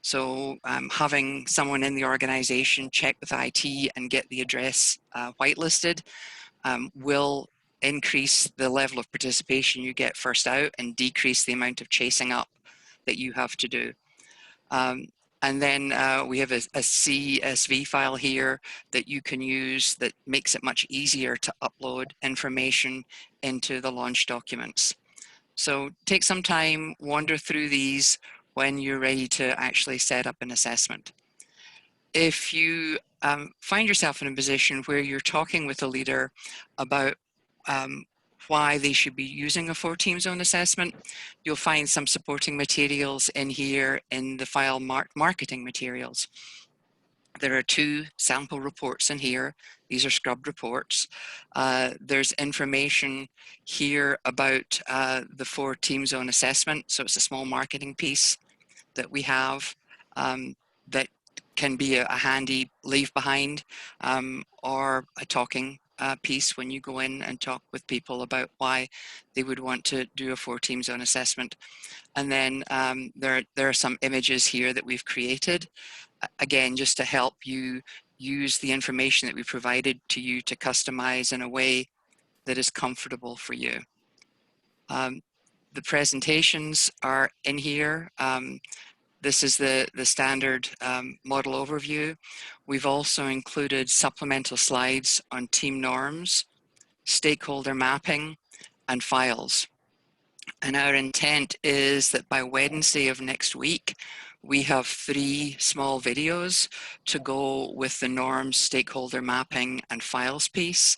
So having someone in the organization check with IT and get the address whitelisted will increase the level of participation you get first out and decrease the amount of chasing up that you have to do. And then we have a CSV file here that you can use that makes it much easier to upload information into the launch documents. So take some time, wander through these when you're ready to actually set up an assessment. If you find yourself in a position where you're talking with a leader about why they should be using a 4 Team Zone assessment, you'll find some supporting materials in here in the file marked marketing materials. There are 2 sample reports in here. These are scrubbed reports. There's information here about the 4 Team Zone assessment. So it's a small marketing piece that we have that can be a handy leave behind or a talking piece when you go in and talk with people about why they would want to do a 4 Team Zone assessment. And then there are some images here that we've created again, just to help you use the information that we provided to you to customize in a way that is comfortable for you. The presentations are in here. This is the standard model overview. We've also included supplemental slides on team norms, stakeholder mapping, and files. And our intent is that by Wednesday of next week, we have 3 small videos to go with the norms, stakeholder mapping, and files piece.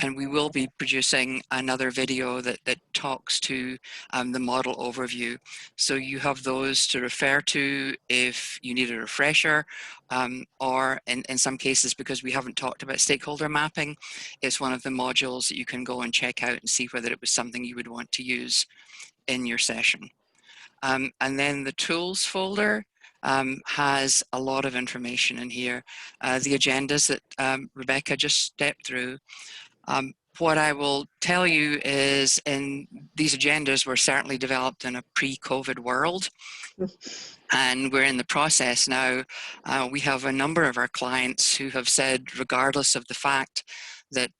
And we will be producing another video that talks to the model overview. So you have those to refer to if you need a refresher, or in some cases, because we haven't talked about stakeholder mapping, it's one of the modules that you can go and check out and see whether it was something you would want to use in your session. And then the tools folder has a lot of information in here. The agendas that Rebecca just stepped through. What I will tell you is these agendas were certainly developed in a pre-COVID world. And we're in the process now. We have a number of our clients who have said, regardless of the fact that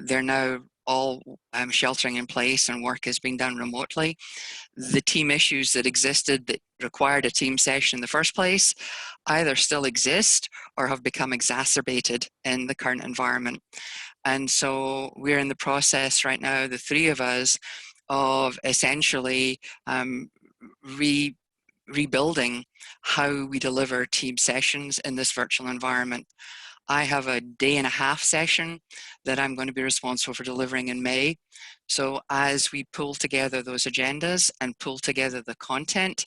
they're now all sheltering in place and work is being done remotely, the team issues that existed that required a team session in the first place either still exist or have become exacerbated in the current environment. And so we're in the process right now, the 3 of us, of essentially rebuilding how we deliver team sessions in this virtual environment. I have a 1.5-day session that I'm going to be responsible for delivering in May. So as we pull together those agendas and pull together the content,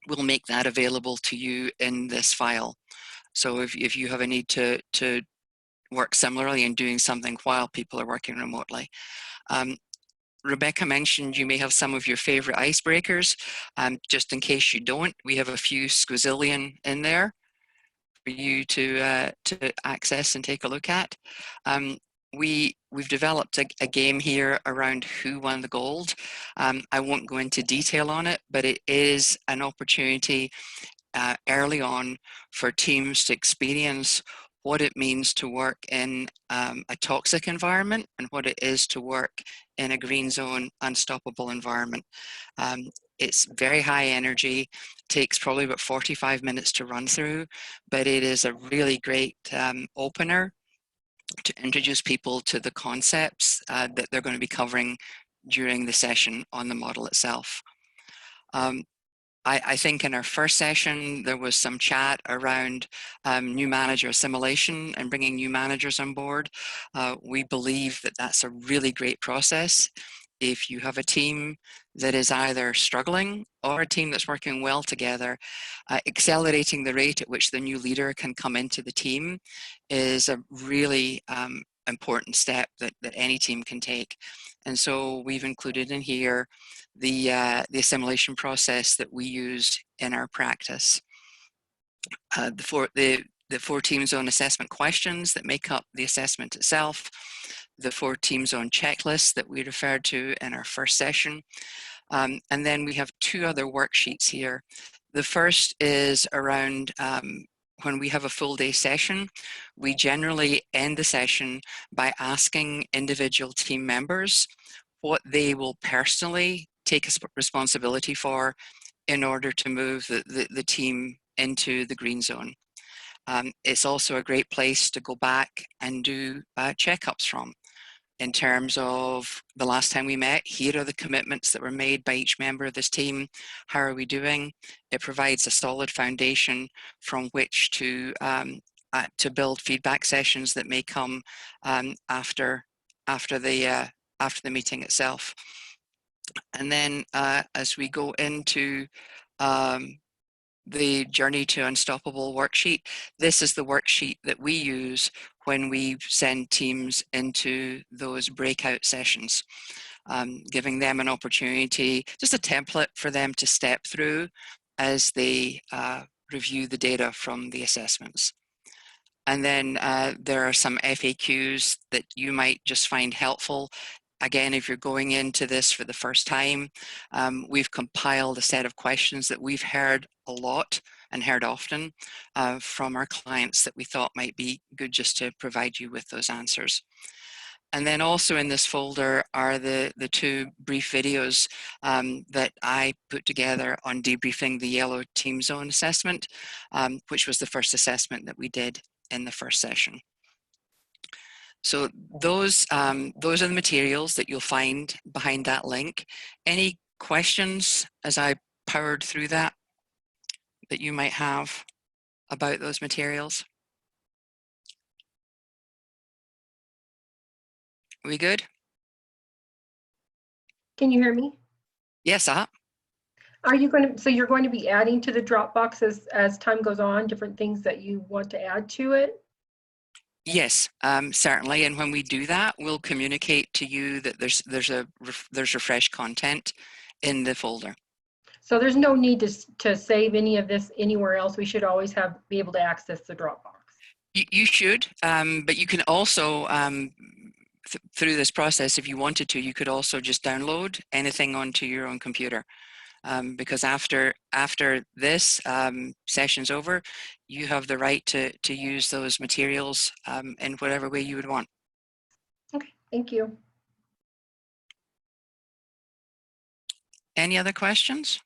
we'll make that available to you in this file. So if you have a need to work similarly in doing something while people are working remotely. Rebecca mentioned you may have some of your favorite icebreakers. Just in case you don't, we have a few squizillion in there for you to access and take a look at. We've developed a game here around who won the gold. I won't go into detail on it, but it is an opportunity early on for teams to experience what it means to work in a toxic environment and what it is to work in a green zone, unstoppable environment. It's very high energy, takes probably about 45 minutes to run through, but it is a really great opener to introduce people to the concepts that they're going to be covering during the session on the model itself. I think in our first session, there was some chat around new manager assimilation and bringing new managers on board. We believe that that's a really great process. If you have a team that is either struggling or a team that's working well together, accelerating the rate at which the new leader can come into the team is a really important step that any team can take. And so we've included in here the assimilation process that we use in our practice. The 4 team zone assessment questions that make up the assessment itself, the 4 team zone checklists that we referred to in our first session. And then we have 2 other worksheets here. The first is around when we have a full day session, we generally end the session by asking individual team members what they will personally take responsibility for in order to move the team into the green zone. It's also a great place to go back and do checkups from. In terms of the last time we met, here are the commitments that were made by each member of this team. How are we doing? It provides a solid foundation from which to build feedback sessions that may come after the meeting itself. And then as we go into the Journey to Unstoppable worksheet, this is the worksheet that we use when we send teams into those breakout sessions, giving them an opportunity, just a template for them to step through as they review the data from the assessments. And then there are some FAQs that you might just find helpful. Again, if you're going into this for the first time, we've compiled a set of questions that we've heard a lot and heard often from our clients that we thought might be good just to provide you with those answers. And then also in this folder are the two brief videos that I put together on debriefing the Yellow Team Zone assessment, which was the first assessment that we did in the first session. So those are the materials that you'll find behind that link. Any questions as I powered through that you might have about those materials? Are we good? Can you hear me? Yes, Are you going to, so you're going to be adding to the Dropbox as time goes on, different things that you want to add to it? Yes, certainly. And when we do that, we'll communicate to you that there's refreshed content in the folder. So there's no need to save any of this anywhere else. We should always be able to access the Dropbox. You should, but you can also, through this process, if you wanted to, you could also just download anything onto your own computer. Because after this session's over, you have the right to use those materials in whatever way you would want. Okay, thank you. Any other questions?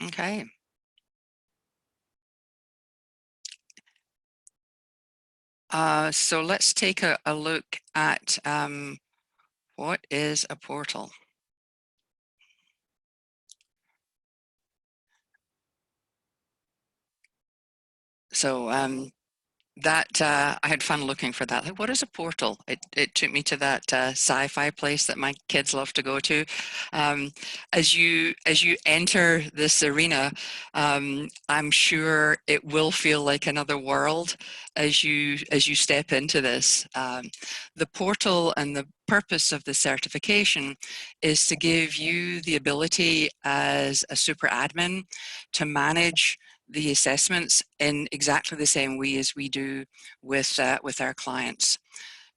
Okay. So let's take a look at what is a portal. So that I had fun looking for that. Like, what is a portal? It took me to that sci-fi place that my kids love to go to. As you enter this arena, I'm sure it will feel like another world as you step into this. The portal and the purpose of the certification is to give you the ability as a super admin to manage the assessments in exactly the same way as we do with our clients.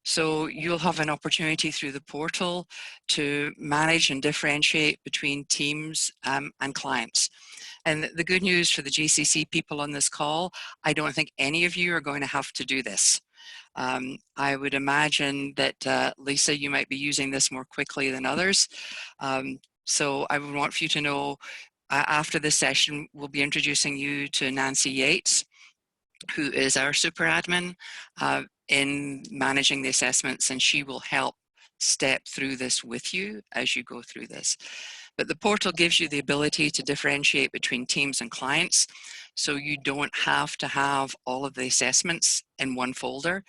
So you'll have an opportunity through the portal to manage and differentiate between teams and clients. And the good news for the GCC people on this call, I don't think any of you are going to have to do this. I would imagine that Lisa, you might be using this more quickly than others. So I would want for you to know after this session, we'll be introducing you to Nancy Yates, who is our super admin in managing the assessments, and she will help step through this with you as you go through this. But the portal gives you the ability to differentiate between teams and clients, so you don't have to have all of the assessments in one folder.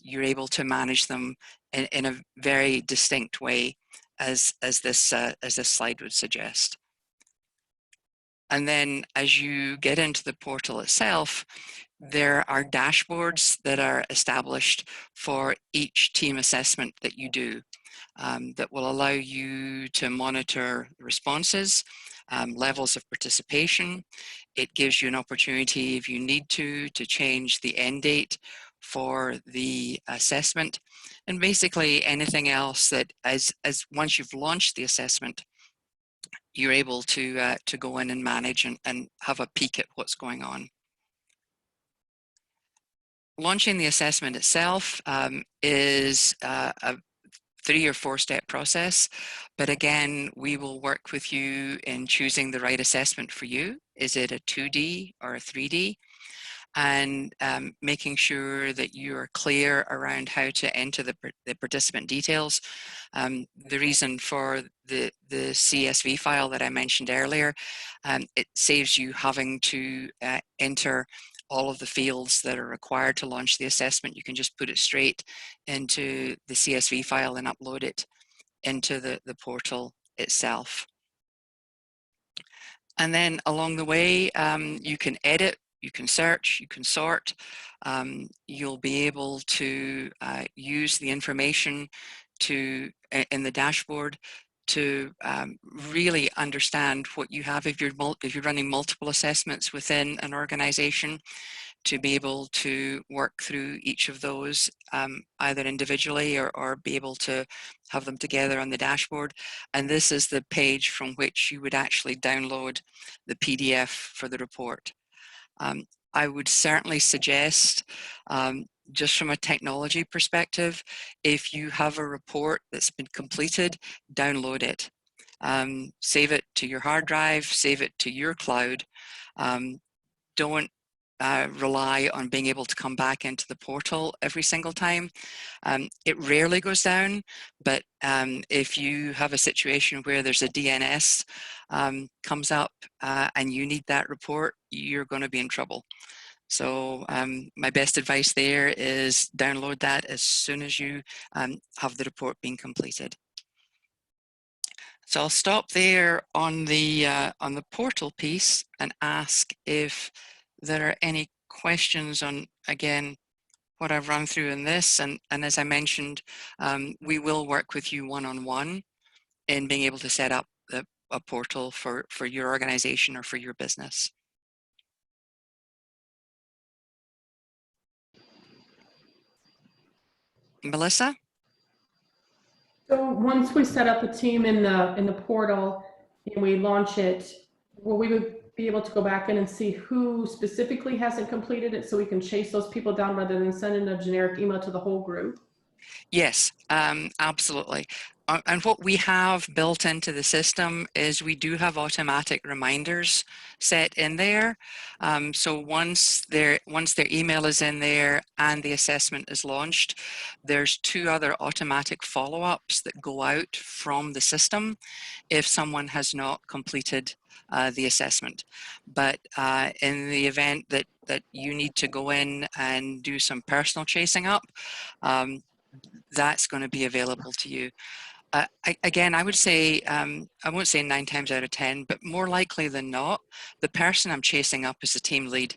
You're able to manage them in a very distinct way, as this slide would suggest. And then as you get into the portal itself, there are dashboards that are established for each team assessment that you do that will allow you to monitor responses, levels of participation. It gives you an opportunity, if you need to change the end date for the assessment, and basically anything else that as once you've launched the assessment, you're able to go in and manage and have a peek at what's going on. Launching the assessment itself is a 3 or 4 step process, but again, we will work with you in choosing the right assessment for you. Is it a 2D or a 3D? And making sure that you are clear around how to enter the participant details. The reason for the CSV file that I mentioned earlier, it saves you having to enter all of the fields that are required to launch the assessment. You can just put it straight into the CSV file and upload it into the portal itself. And then along the way, you can edit, you can search, you can sort. You'll be able to use the information in the dashboard to really understand what you have if you're running multiple assessments within an organization. to be able to work through each of those either individually or be able to have them together on the dashboard. And this is the page from which you would actually download the PDF for the report. I would certainly suggest, just from a technology perspective, if you have a report that's been completed, download it. Save it to your hard drive, save it to your cloud. Don't rely on being able to come back into the portal every single time. It rarely goes down, but if you have a situation where there's a DNS comes up and you need that report, you're going to be in trouble. So my best advice there is download that as soon as you have the report being completed. So I'll stop there on the portal piece and ask if there are any questions on, again, what I've run through in this. And as I mentioned, we will work with you one-on-one in being able to set up a portal for your organization or for your business. Melissa? So once we set up a team in the portal and we launch it, will we be able to go back in and see who specifically hasn't completed it so we can chase those people down rather than sending a generic email to the whole group? Yes, absolutely. And what we have built into the system is we do have automatic reminders set in there. So once their email is in there and the assessment is launched, there's 2 other automatic follow-ups that go out from the system if someone has not completed the assessment. But in the event that you need to go in and do some personal chasing up, that's going to be available to you. Again, I would say, I won't say 9 times out of 10, but more likely than not, the person I'm chasing up is the team lead.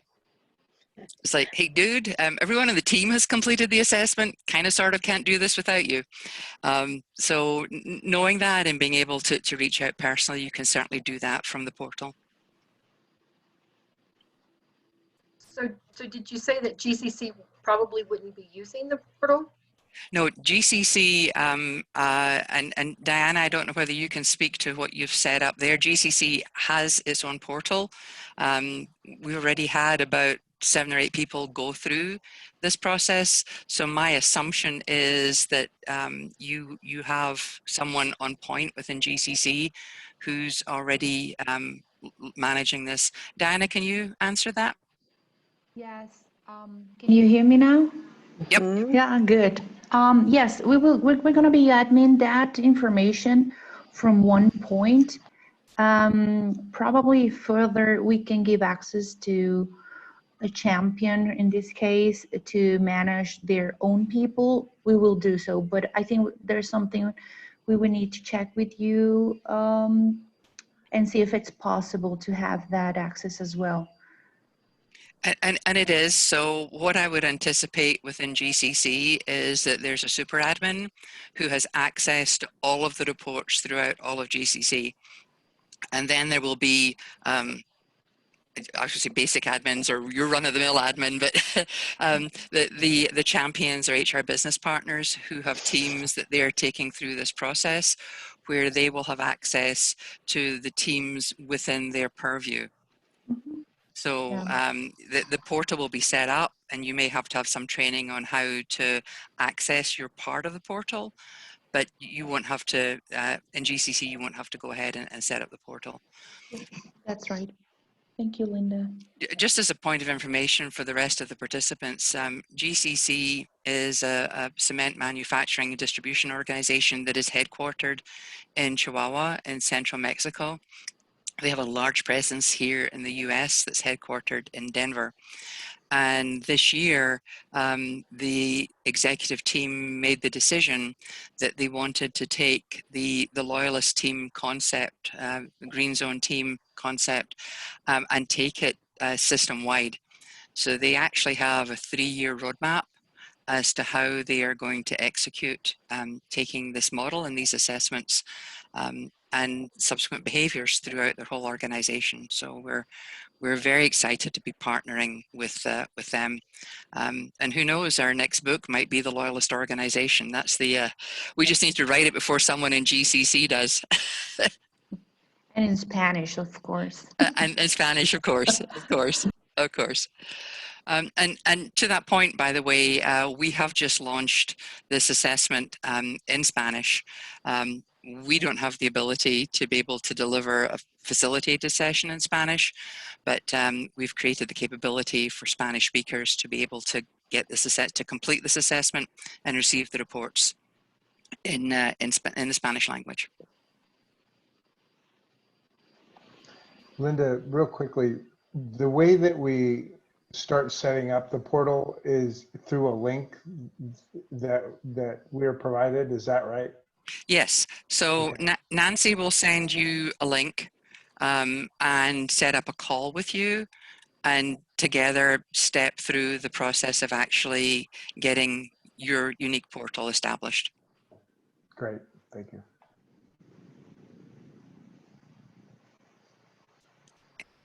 It's like, hey, dude, everyone on the team has completed the assessment, kind of sort of can't do this without you. So knowing that and being able to reach out personally, you can certainly do that from the portal. So did you say that GCC probably wouldn't be using the portal? No, GCC, and Diana, I don't know whether you can speak to what you've set up there. GCC has its own portal. We already had about 7 or 8 people go through this process. So my assumption is that you have someone on point within GCC who's already managing this. Diana, can you answer that? Yes. Can you hear me now? Yep. Yeah, good. Yes, we're going to be admin that information from one point. Probably further, we can give access to a champion in this case to manage their own people. We will do so, but I think there's something we would need to check with you and see if it's possible to have that access as well. And it is. So what I would anticipate within GCC is that there's a super admin who has access to all of the reports throughout all of GCC. And then there will be, I should say basic admins or your run-of-the-mill admin, but the champions or HR business partners who have teams that they're taking through this process where they will have access to the teams within their purview. So the portal will be set up and you may have to have some training on how to access your part of the portal, but you won't have to, in GCC, you won't have to go ahead and set up the portal. That's right. Thank you, Linda. Just as a point of information for the rest of the participants, GCC is a cement manufacturing and distribution organization that is headquartered in Chihuahua in central Mexico. They have a large presence here in the US that's headquartered in Denver. And this year, the executive team made the decision that they wanted to take the Loyalist team concept, the Green Zone team concept, and take it system-wide. So they actually have a 3-year roadmap as to how they are going to execute taking this model and these assessments and subsequent behaviors throughout their whole organization. So we're very excited to be partnering with them. And who knows, our next book might be The Loyalist Organization. That's the, we just need to write it before someone in GCC does. And in Spanish, of course. And in Spanish, of course, of course. And to that point, by the way, we have just launched this assessment in Spanish. We don't have the ability to be able to deliver a facilitated session in Spanish, but we've created the capability for Spanish speakers to be able to get this to complete this assessment and receive the reports in the Spanish language. Linda, real quickly, the way that we start setting up the portal is through a link that we're provided. Is that right? Yes. So Okay. Nancy will send you a link and set up a call with you, and together step through the process of actually getting your unique portal established. Great. Thank you.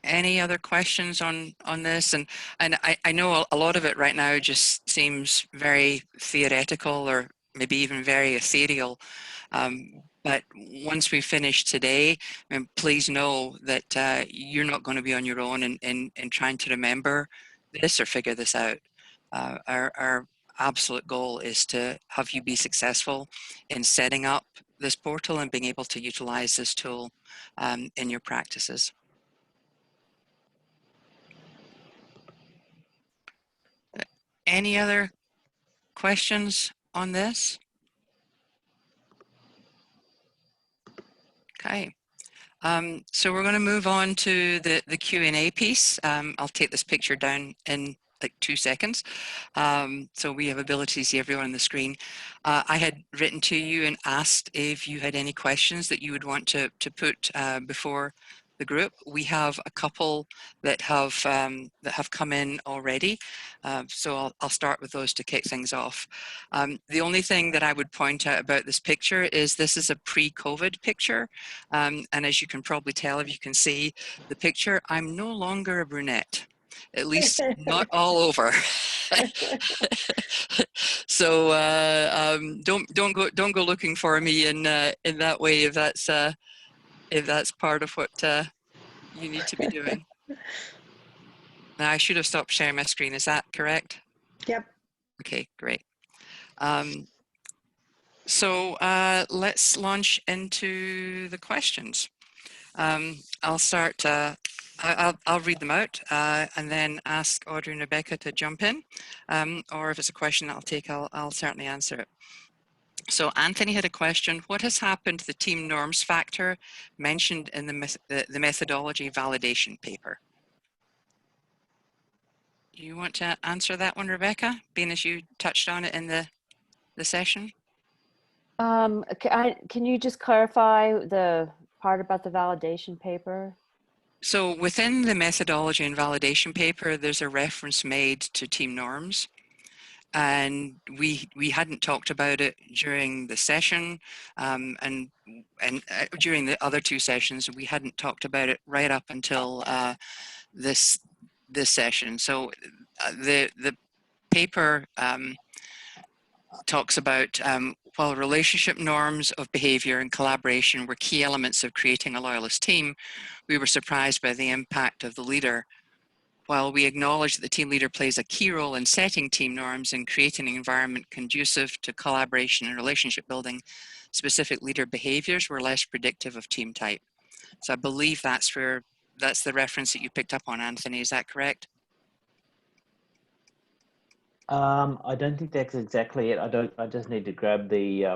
Any other questions on this? And I know a lot of it right now just seems very theoretical or maybe even very ethereal. But once we finish today, please know that you're not going to be on your own in trying to remember this or figure this out. Our absolute goal is to have you be successful in setting up this portal and being able to utilize this tool in your practices. Any other questions on this? Okay. So we're going to move on to the Q&A piece. I'll take this picture down in like 2 seconds. So we have ability to see everyone on the screen. I had written to you and asked if you had any questions that you would want to put before the group. We have a couple that have come in already. So I'll start with those to kick things off. The only thing that I would point out about this picture is this is a pre-COVID picture. And as you can probably tell, if you can see the picture, I'm no longer a brunette. At least not all over. So don't go looking for me in that way if that's part of what you need to be doing. Now I should have stopped sharing my screen. Is that correct? Yep. Okay, great. So let's launch into the questions. I'll start. I'll read them out and then ask Audrey and Rebecca to jump in, or if it's a question I'll certainly answer it. So Anthony had a question. What has happened to the team norms factor mentioned in the methodology validation paper? You want to answer that one, Rebecca, being as you touched on it in the session? Can you just clarify the part about the validation paper? So within the methodology and validation paper, there's a reference made to team norms. And we hadn't talked about it during the session and during the other 2 sessions. We hadn't talked about it right up until this session. So the paper talks about while relationship norms of behavior and collaboration were key elements of creating a loyalist team, we were surprised by the impact of the leader. While we acknowledge that the team leader plays a key role in setting team norms and creating an environment conducive to collaboration and relationship building, specific leader behaviors were less predictive of team type. So I believe that's the reference that you picked up on, Anthony. Is that correct? I don't think that's exactly it. I just need to grab the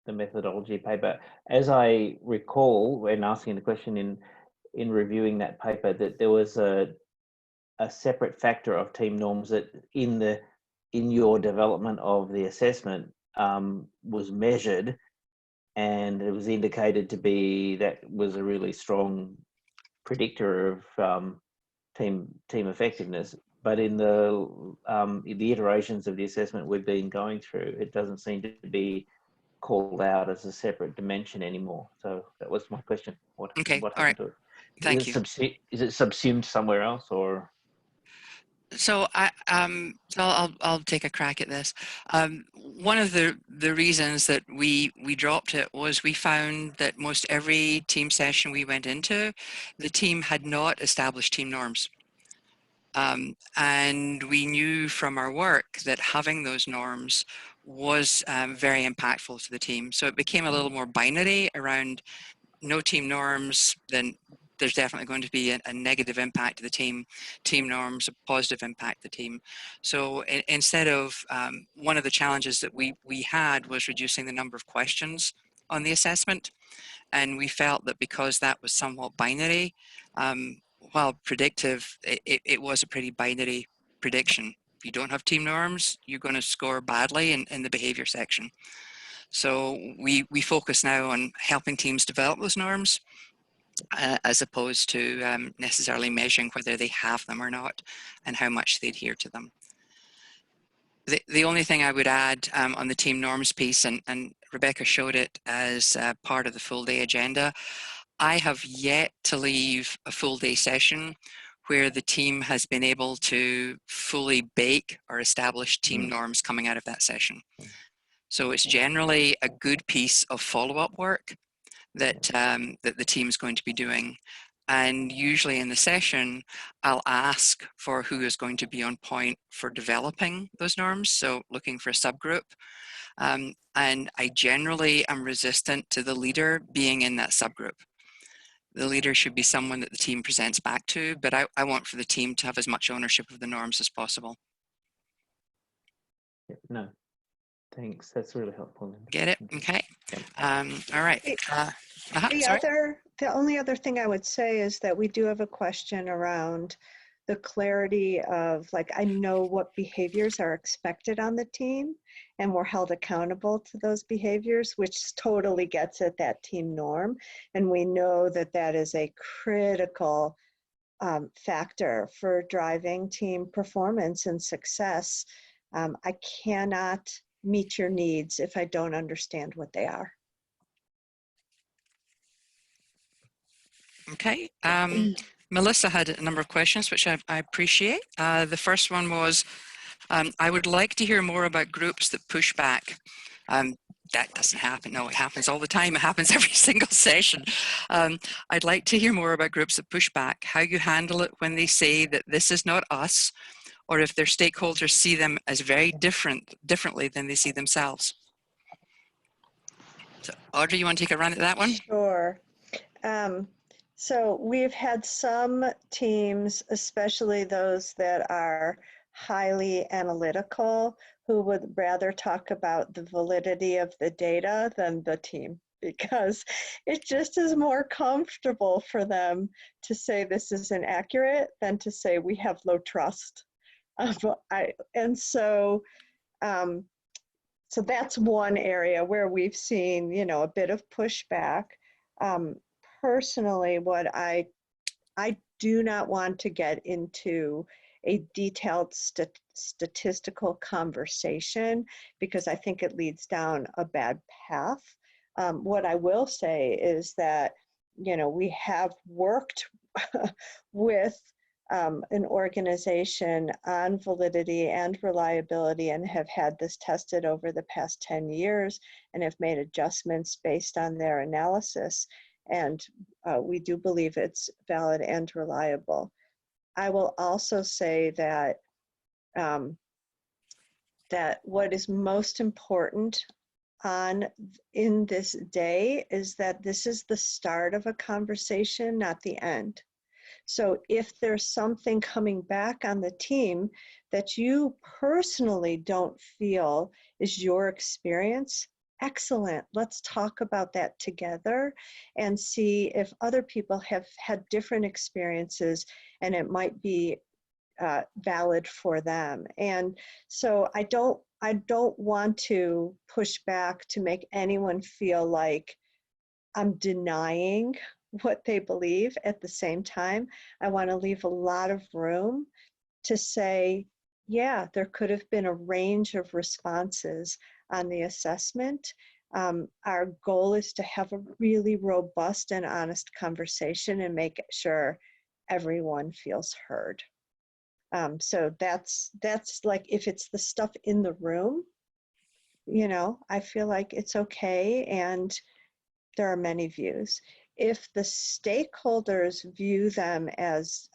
methodology paper. As I recall, when asking the question in reviewing that paper, that there was a separate factor of team norms that in your development of the assessment was measured, and it was indicated to be that was a really strong predictor of team effectiveness. But in the iterations of the assessment we've been going through, it doesn't seem to be called out as a separate dimension anymore. So that was my question. What Okay, what all right. happened to it? Thank you. Is it subsumed somewhere else, or? So I'll take a crack at this. One of the reasons that we dropped it was we found that most every team session we went into, the team had not established team norms. And we knew from our work that having those norms was very impactful to the team. So it became a little more binary around no team norms, then there's definitely going to be a negative impact to the team. Team norms, a positive impact to the team. So instead of, one of the challenges that we had was reducing the number of questions on the assessment. And we felt that because that was somewhat binary, while predictive, it was a pretty binary prediction. If you don't have team norms, you're going to score badly in the behavior section. So we focus now on helping teams develop those norms, as opposed to necessarily measuring whether they have them or not and how much they adhere to them. The only thing I would add on the team norms piece, and Rebecca showed it as part of the full day agenda, I have yet to leave a full day session where the team has been able to fully bake or establish team norms coming out of that session. So it's generally a good piece of follow-up work that, that the team is going to be doing. And usually in the session, I'll ask for who is going to be on point for developing those norms. So looking for a subgroup. And I generally am resistant to the leader being in that subgroup. The leader should be someone that the team presents back to, but I want for the team to have as much ownership of the norms as possible. No, thanks. That's really helpful. Get it? Okay. All right. The only other thing I would say is that we do have a question around the clarity of, like, I know what behaviors are expected on the team and we're held accountable to those behaviors, which totally gets at that team norm. And we know that that is a critical factor for driving team performance and success. I cannot meet your needs if I don't understand what they are. Okay. Melissa had a number of questions, which I appreciate. The first one was, I would like to hear more about groups that push back. That doesn't happen. No, it happens all the time. It happens every single session. I'd like to hear more about groups that push back, how you handle it when they say that this is not us, or if their stakeholders see them as very differently than they see themselves. So, Audrey, you want to take a run at that one? Sure. So we've had some teams, especially those that are highly analytical, who would rather talk about the validity of the data than the team, because it just is more comfortable for them to say this is inaccurate than to say we have low trust. So that's one area where we've seen, you know, a bit of pushback. Personally, what I do not want to get into a detailed statistical conversation, because I think it leads down a bad path. What I will say is that, you know, we have worked with an organization on validity and reliability and have had this tested over the past 10 years and have made adjustments based on their analysis. And we do believe it's valid and reliable. I will also say that that what is most important in this day is that this is the start of a conversation, not the end. So if there's something coming back on the team that you personally don't feel is your experience, excellent. Let's talk about that together and see if other people have had different experiences and it might be valid for them. And so I don't want to push back to make anyone feel like I'm denying what they believe. At the same time, I want to leave a lot of room to say, yeah, there could have been a range of responses on the assessment. Our goal is to have a really robust and honest conversation and make sure everyone feels heard. So that's like, if it's the stuff in the room, you know, I feel like it's okay, and there are many views. If the stakeholders view them as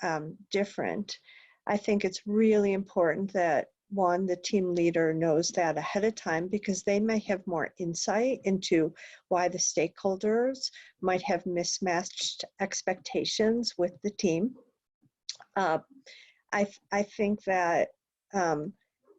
different, I think it's really important that, one, the team leader knows that ahead of time, because they may have more insight into why the stakeholders might have mismatched expectations with the team. I think that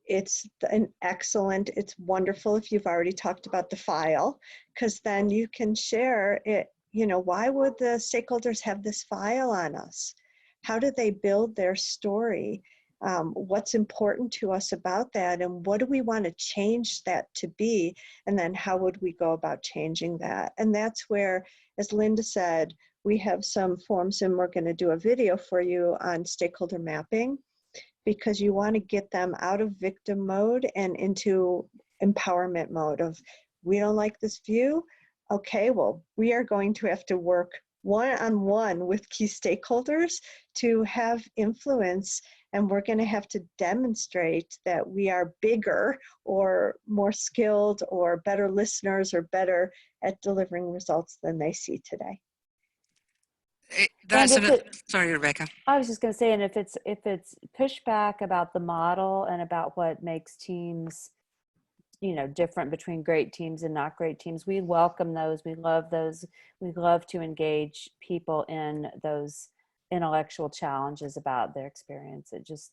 it's it's wonderful if you've already talked about the file, because then you can share it. You know, why would the stakeholders have this file on us? How do they build their story? What's important to us about that, and what do we want to change that to be? And then how would we go about changing that? And that's where, as Linda said, we have some forms, and we're going to do a video for you on stakeholder mapping, because you want to get them out of victim mode and into empowerment mode of, we don't like this view. Okay, well, we are going to have to work one-on-one with key stakeholders to have influence, and we're going to have to demonstrate that we are bigger or more skilled or better listeners or better at delivering results than they see today. Sorry, Rebecca. I was just going to say, and if it's pushback about the model and about what makes teams, you know, different between great teams and not great teams, we welcome those. We love those. We love to engage people in those intellectual challenges about their experience. It just,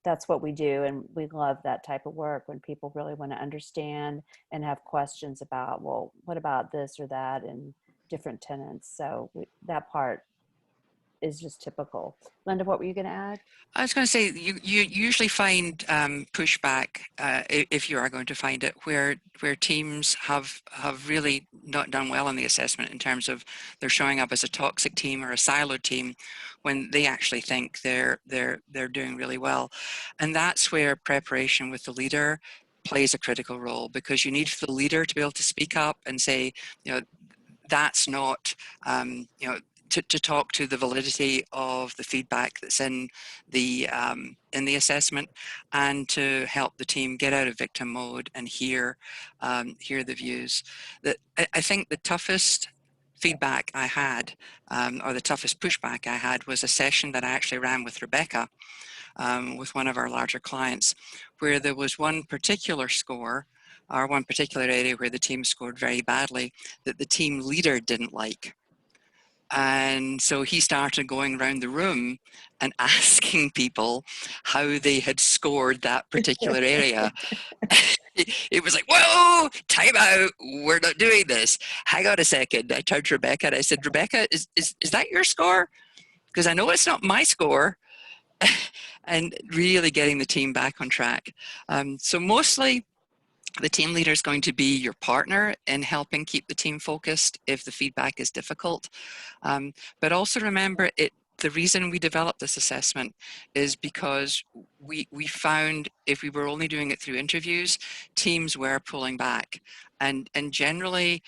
that's what we do. And we love that type of work, when people really want to understand and have questions about, well, what about this or that and different tenants. So that part is just typical. Linda, what were you going to add? I was going to say, you usually find pushback, if you are going to find it, where teams have really not done well in the assessment, in terms of they're showing up as a toxic team or a siloed team, when they actually think they're doing really well. And that's where preparation with the leader plays a critical role, because you need the leader to be able to speak up and say, you know, that's not, you know, to talk to the validity of the feedback that's in the assessment, and to help the team get out of victim mode and hear the views. That I think the toughest feedback I had, or the toughest pushback I had, was a session that I actually ran with Rebecca, with one of our larger clients, where there was one particular score, or one particular area where the team scored very badly, that the team leader didn't like. And so he started going around the room and asking people how they had scored that particular area. It was like, whoa, time out, we're not doing this. Hang on a second. I turned to Rebecca and I said, Rebecca, is that your score? Because I know it's not my score. And really getting the team back on track. So mostly, the team leader is going to be your partner in helping keep the team focused if the feedback is difficult. But also remember, the reason we developed this assessment is because we found, if we were only doing it through interviews, teams were pulling back. And generally,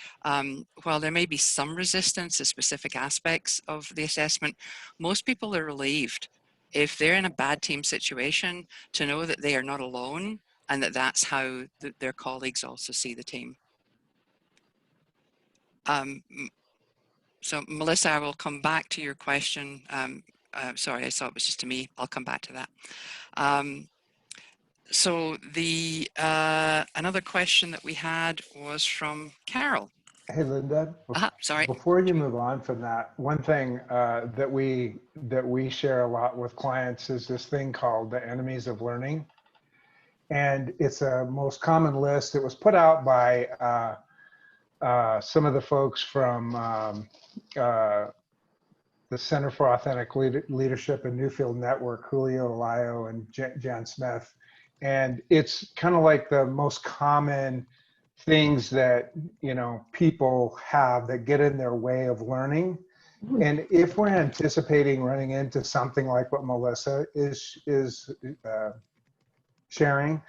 while there may be some resistance to specific aspects of the assessment, most people are relieved, if they're in a bad team situation, to know that they are not alone, and that's how their colleagues also see the team. So Melissa, I will come back to your question. Sorry, I saw it was just to me. I'll come back to that. So the another question that we had was from Carol. Hey, Linda. Sorry. Before you move on from that, one thing that we share a lot with clients is this thing called the enemies of learning. And it's a most common list. It was put out by some of the folks from the Center for Authentic Leadership and Newfield Network, Julio Alayo and Jan Smith. And it's kind of like the most common things that, you know, people have that get in their way of learning. And if we're anticipating running into something like what Melissa is sharing,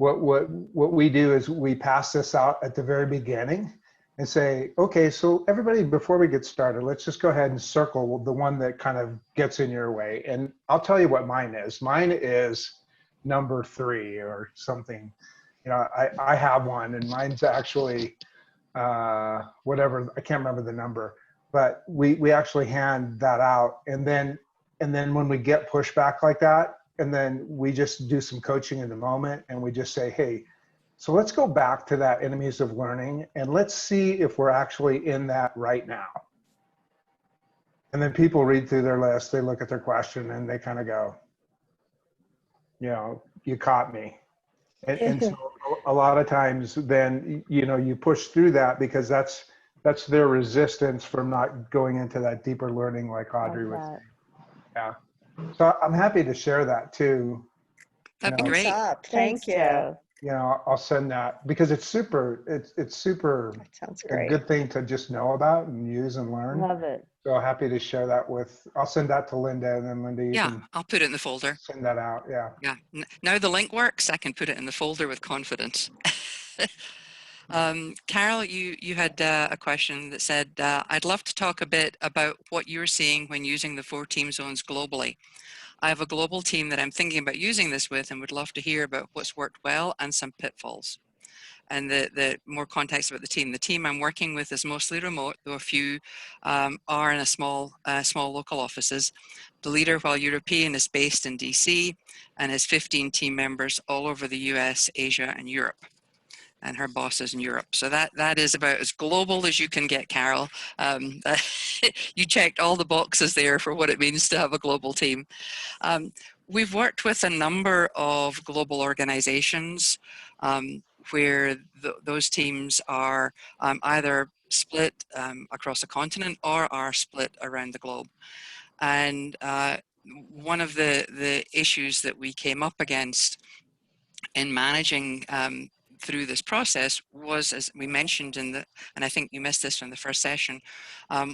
what we do is we pass this out at the very beginning and say, okay, so everybody, before we get started, let's just go ahead and circle the one that kind of gets in your way. And I'll tell you what mine is. Mine is number 3 or something. You know, I have one, and mine's actually whatever, I can't remember the number, but we actually hand that out. And then when we get pushback like that, and then we just do some coaching in the moment, and we just say, hey, so let's go back to that enemies of learning, and let's see if we're actually in that right now. And then people read through their list, they look at their question, and they kind of go, you know, you caught me. And so a lot of times then, you know, you push through that because that's their resistance from not going into that deeper learning like Audrey was saying. Yeah. So I'm happy to share that too. That'd be great. Thank you. Joe. You know, I'll send that because it's super, it's super That sounds a great. good thing to just know about and use and learn. Love it. So happy to share that with, I'll send that to Linda, and then Linda, you Yeah, can I'll put it in the folder. send that out. Yeah. Yeah, now the link works, I can put it in the folder with confidence. Carol, you had a question that said, I'd love to talk a bit about what you're seeing when using the 4 team zones globally. I have a global team that I'm thinking about using this with and would love to hear about what's worked well and some pitfalls. And the more context about the team I'm working with is mostly remote, though a few are in a small local offices. The leader, while European, is based in DC and has 15 team members all over the US, Asia, and Europe. And her boss is in Europe. So that is about as global as you can get, Carol. You checked all the boxes there for what it means to have a global team. We've worked with a number of global organizations where those teams are either split across a continent or are split around the globe. And one of the issues that we came up against in managing through this process was, as we mentioned in the, and I think you missed this from the first session,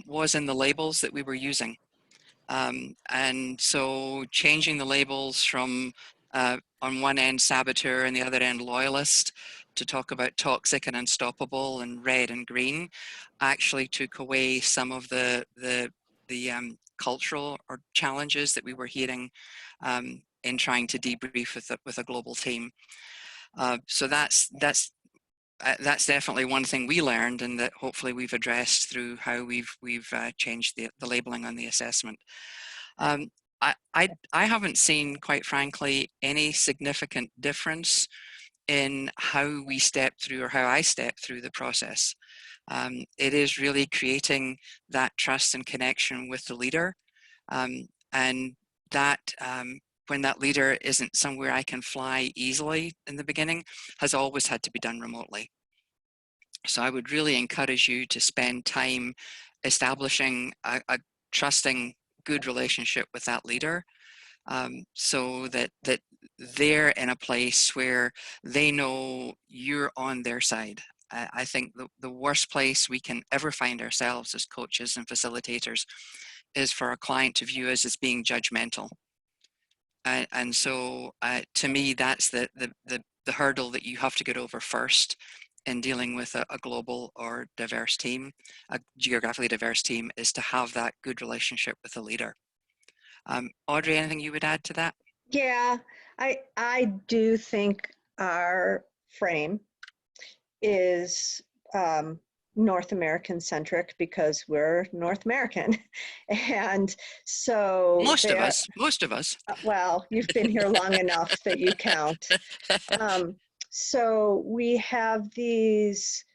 was in the labels that we were using. And so changing the labels from on one end saboteur and the other end loyalist to talk about toxic and unstoppable and red and green actually took away some of the cultural or challenges that we were hearing in trying to debrief with a global team. So that's definitely one thing we learned, and that hopefully we've addressed through how we've changed the labeling on the assessment. I haven't seen, quite frankly, any significant difference in how we step through or how I step through the process. It is really creating that trust and connection with the leader, and that when that leader isn't somewhere I can fly easily in the beginning, has always had to be done remotely. So I would really encourage you to spend time establishing a trusting, good relationship with that leader, so that they're in a place where they know you're on their side. I think the worst place we can ever find ourselves as coaches and facilitators is for a client to view us as being judgmental. And so to me, that's the hurdle that you have to get over first in dealing with a global or diverse team, a geographically diverse team, is to have that good relationship with the leader. Audrey, anything you would add to that? Yeah, I do think our frame is North American centric because we're North American. And so most of us. Well, you've been here long enough that you count. So we have these,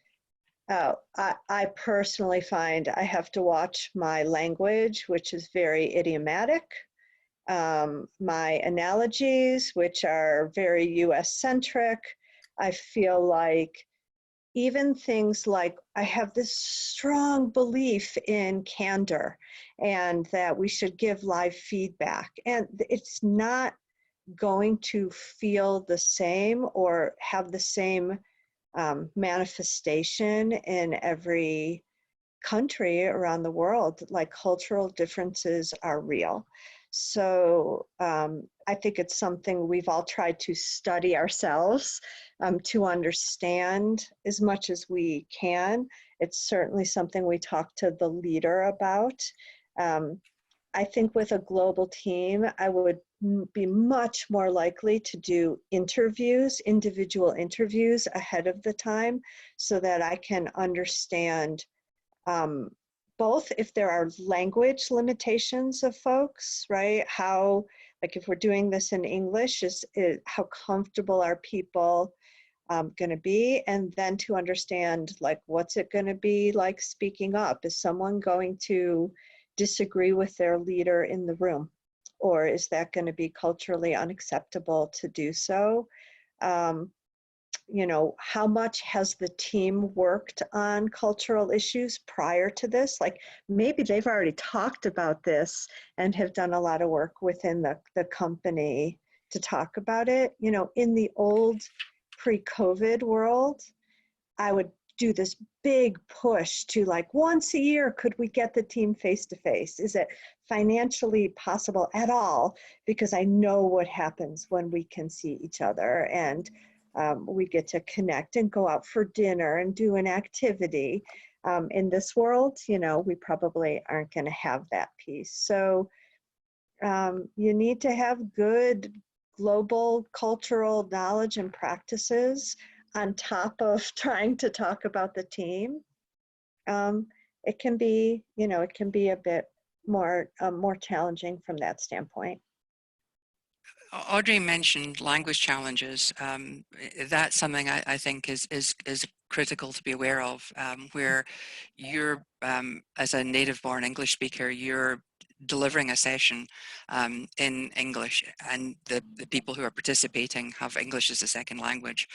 I personally find I have to watch my language, which is very idiomatic, my analogies, which are very US centric. I feel like even things like I have this strong belief in candor and that we should give live feedback. And it's not going to feel the same or have the same manifestation in every country around the world. Like cultural differences are real. So I think it's something we've all tried to study ourselves to understand as much as we can. It's certainly something we talk to the leader about. I think with a global team, I would be much more likely to do interviews, individual interviews ahead of the time so that I can understand both if there are language limitations of folks, right? How, like if we're doing this in English, how comfortable are people going to be? And then to understand, like, what's it going to be like speaking up? Is someone going to disagree with their leader in the room? Or is that going to be culturally unacceptable to do so? You know, how much has the team worked on cultural issues prior to this? Like maybe they've already talked about this and have done a lot of work within the company to talk about it. You know, in the old pre-COVID world, I would do this big push to like once a year, could we get the team face to face? Is it financially possible at all? Because I know what happens when we can see each other and we get to connect and go out for dinner and do an activity. In this world, you know, we probably aren't going to have that piece. So you need to have good global cultural knowledge and practices on top of trying to talk about the team. It can be, you know, it can be a bit more challenging from that standpoint. Audrey mentioned language challenges. That's something I think is critical to be aware of, where you're, as a native-born English speaker, you're delivering a session in English, and the people who are participating have English as a second language.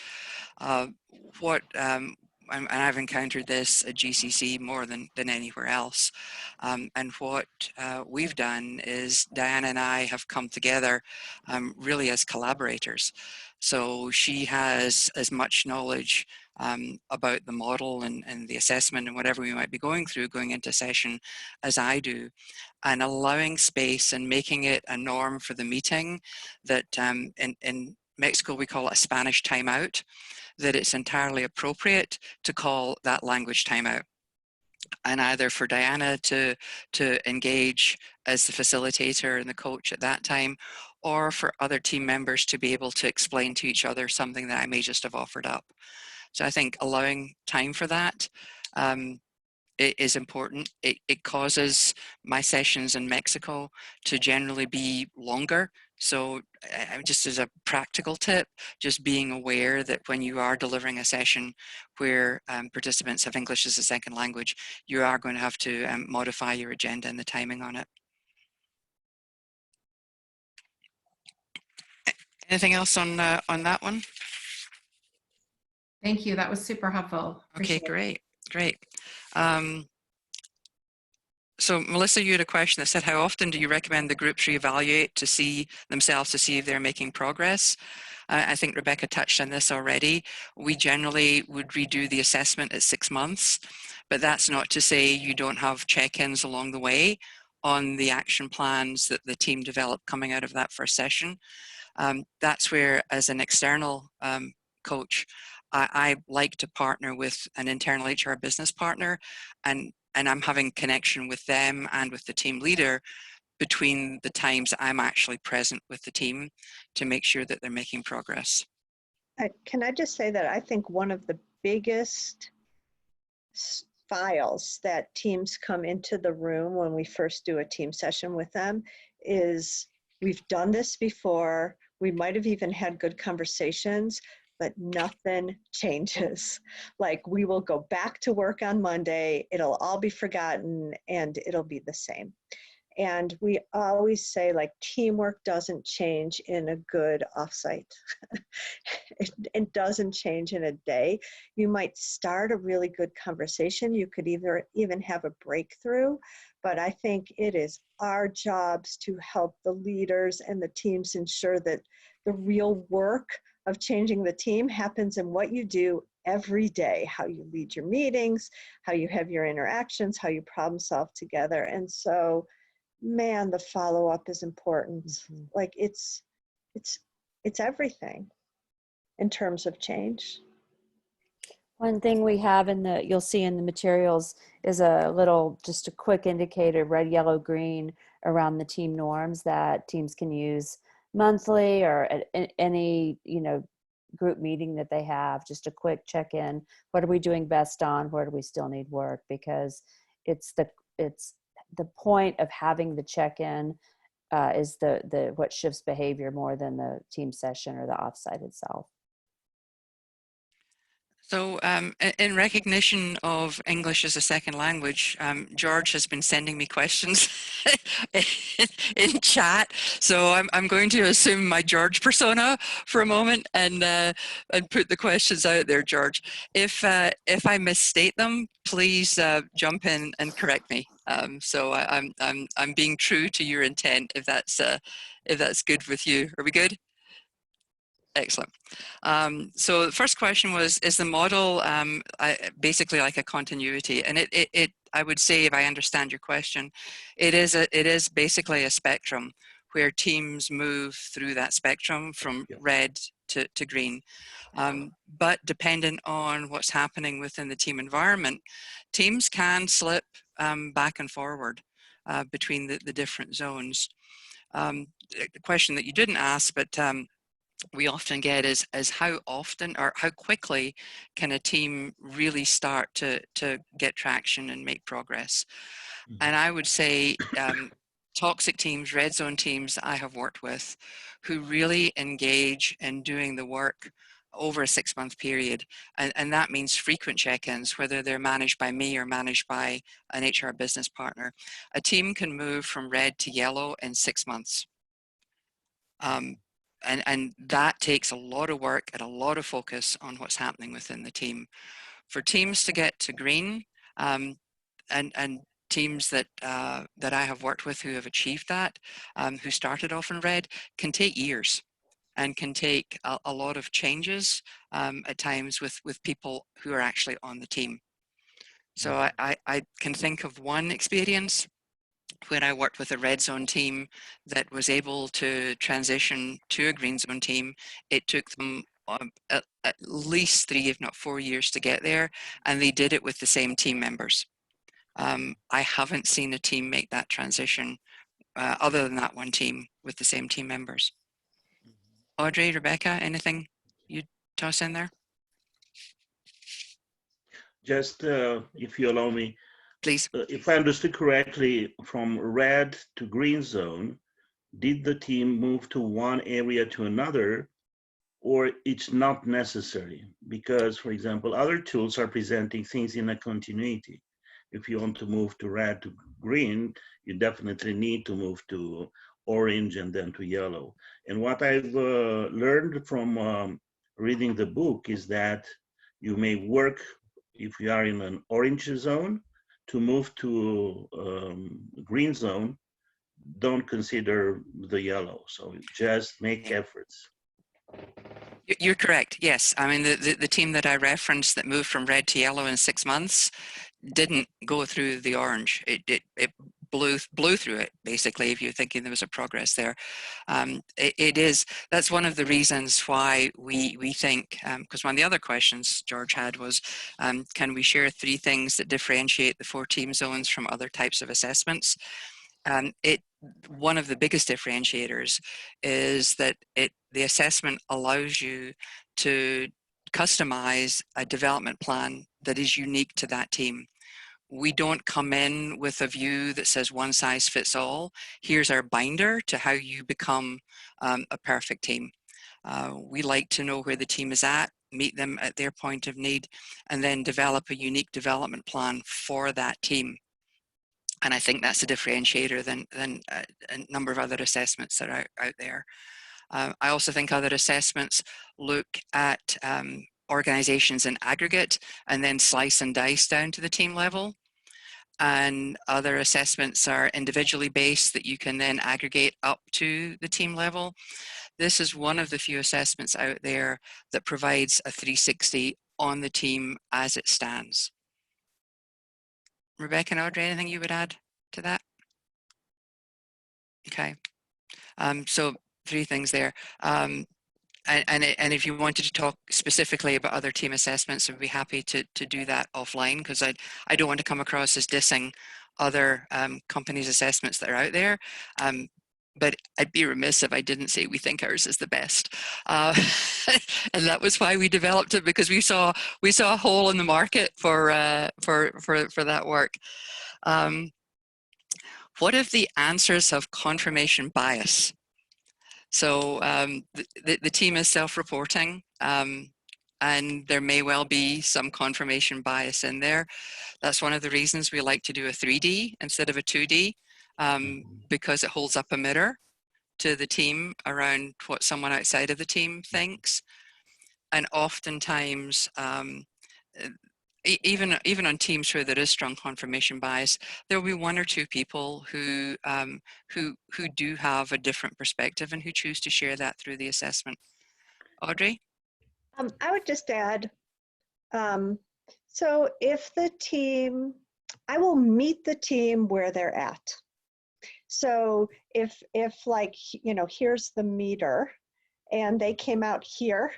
And I've encountered this at GCC more than anywhere else. And what we've done is Diana and I have come together really as collaborators. So she has as much knowledge about the model and the assessment and whatever we might be going through going into session as I do, and allowing space and making it a norm for the meeting that in Mexico we call it a Spanish timeout, that it's entirely appropriate to call that language timeout. And either for Diana to engage as the facilitator and the coach at that time, or for other team members to be able to explain to each other something that I may just have offered up. So I think allowing time for that it is important. It causes my sessions in Mexico to generally be longer. So just as a practical tip, just being aware that when you are delivering a session where participants have English as a second language, you are going to have to modify your agenda and the timing on it. Anything else on that one? Thank you. That was super helpful. Okay, great. So Melissa, you had a question that said, how often do you recommend the groups reevaluate to see themselves to see if they're making progress? I think Rebecca touched on this already. We generally would redo the assessment at 6 months, but that's not to say you don't have check-ins along the way on the action plans that the team developed coming out of that first session. That's where, as an external coach, I like to partner with an internal HR business partner, and I'm having connection with them and with the team leader between the times I'm actually present with the team to make sure that they're making progress. Can I just say that I think one of the biggest files that teams come into the room when we first do a team session with them is, we've done this before, we might have even had good conversations, but nothing changes. Like, we will go back to work on Monday, it'll all be forgotten, and it'll be the same. And we always say, like, teamwork doesn't change in a good offsite. It doesn't change in a day. You might start a really good conversation. You could even have a breakthrough. But I think it is our jobs to help the leaders and the teams ensure that the real work of changing the team happens in what you do every day, how you lead your meetings, how you have your interactions, how you problem solve together. And so, man, the follow-up is important. Like, it's it's everything in terms of change. One thing we have you'll see in the materials is just a quick indicator, red, yellow, green, around the team norms that teams can use monthly or at any, group meeting that they have. Just a quick check-in. What are we doing best on? Where do we still need work? Because it's the point of having the check-in is the what shifts behavior more than the team session or the offsite itself. So in recognition of English as a second language, George has been sending me questions in chat. So I'm going to assume my George persona for a moment and put the questions out there, George. If I misstate them, please jump in and correct me. So I'm being true to your intent. If that's good with you, are we good? Excellent. So the first question was, is the model basically like a continuity? And I would say, if I understand your question, it is basically a spectrum where teams move through that spectrum from red to green. But dependent on what's happening within the team environment, teams can slip back and forward between the different zones. The question that you didn't ask, but we often get is how often or how quickly can a team really start to get traction and make progress. And I would say toxic teams, red zone teams I have worked with who really engage in doing the work over a 6-month period, and that means frequent check-ins, whether they're managed by me or managed by an HR business partner. A team can move from red to yellow in 6 months. And that takes a lot of work and a lot of focus on what's happening within the team. For teams to get to green, and teams that that I have worked with who have achieved that, who started off in red, can take years and can take a lot of changes at times with people who are actually on the team. So I can think of one experience when I worked with a red zone team that was able to transition to a green zone team. It took them at least 3, if not 4 years to get there, and they did it with the same team members. I haven't seen a team make that transition other than that one team with the same team members. Audrey, Rebecca, anything you'd toss in there? Just if you allow me, please. If I understood correctly, from red to green zone, did the team move to one area to another, or it's not necessary? Because, for example, other tools are presenting things in a continuity. If you want to move to red to green, you definitely need to move to orange and then to yellow. And what I've learned from reading the book is that you may work, if you are in an orange zone, to move to green zone, don't consider the yellow. So just make efforts. You're correct. Yes. I mean, the team that I referenced that moved from red to yellow in 6 months didn't go through the orange. It blew through it, basically, if you're thinking there was a progress there. That's one of the reasons why we think, because one of the other questions George had was, can we share 3 things that differentiate the 4 team zones from other types of assessments? One of the biggest differentiators is that the assessment allows you to customize a development plan that is unique to that team. We don't come in with a view that says one size fits all. Here's our binder to how you become a perfect team. We like to know where the team is at, meet them at their point of need, and then develop a unique development plan for that team. And I think that's a differentiator than a number of other assessments that are out there. I also think other assessments look at organizations in aggregate and then slice and dice down to the team level. And other assessments are individually based that you can then aggregate up to the team level. This is one of the few assessments out there that provides a 360 on the team as it stands. Rebecca and Audrey, anything you would add to that? Okay. So three things there. And if you wanted to talk specifically about other team assessments, I'd be happy to do that offline, because I don't want to come across as dissing other companies' assessments that are out there. But I'd be remiss if I didn't say we think ours is the best. And that was why we developed it, because we saw a hole in the market for that work. What if the answers have confirmation bias? So the team is self-reporting, and there may well be some confirmation bias in there. That's one of the reasons we like to do a 3D instead of a 2D, because it holds up a mirror to the team around what someone outside of the team thinks. And oftentimes, even on teams where there is strong confirmation bias, there will be one or two people who do have a different perspective and who choose to share that through the assessment. Audrey? I would just add, so if the team, I will meet the team where they're at. So if like, you know, here's the meter and they came out here,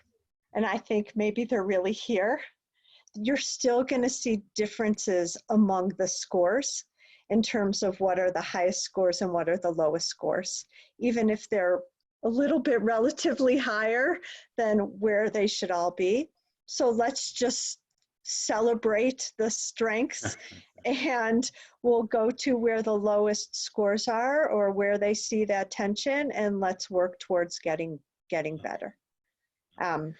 and I think maybe they're really here, you're still going to see differences among the scores in terms of what are the highest scores and what are the lowest scores, even if they're a little bit relatively higher than where they should all be. So let's just celebrate the strengths, and we'll go to where the lowest scores are or where they see that tension, and let's work towards getting better. So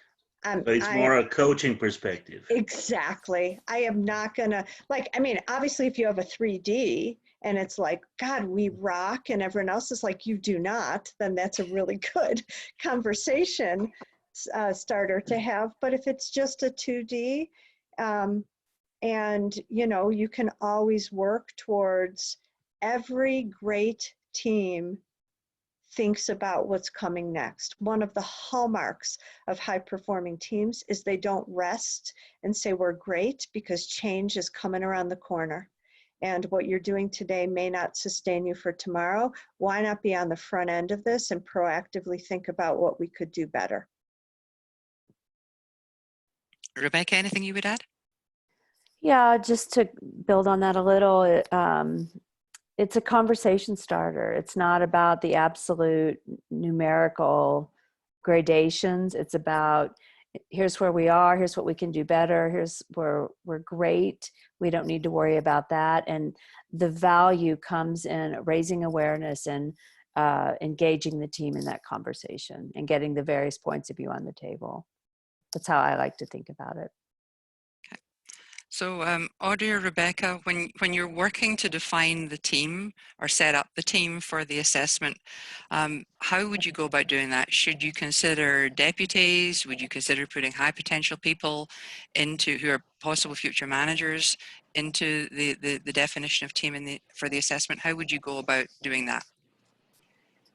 it's more a coaching perspective. Exactly. I am not gonna, like, I mean, obviously if you have a 3D and it's like, God, we rock, and everyone else is like, you do not, then that's a really good conversation starter to have. But if it's just a 2D, and you know, you can always work towards, every great team thinks about what's coming next. One of the hallmarks of high-performing teams is they don't rest and say we're great, because change is coming around the corner. And what you're doing today may not sustain you for tomorrow. Why not be on the front end of this and proactively think about what we could do better? Rebecca, anything you would add? Yeah, just to build on that a little, it's a conversation starter. It's not about the absolute numerical gradations. It's about, here's where we are, here's what we can do better, here's where we're great, we don't need to worry about that. And the value comes in raising awareness and engaging the team in that conversation and getting the various points of view on the table. That's how I like to think about it. So Audrey or Rebecca, when you're working to define the team or set up the team for the assessment, how would you go about doing that? Should you consider deputies? Would you consider putting high potential people into, who are possible future managers, into the definition of team for the assessment? How would you go about doing that?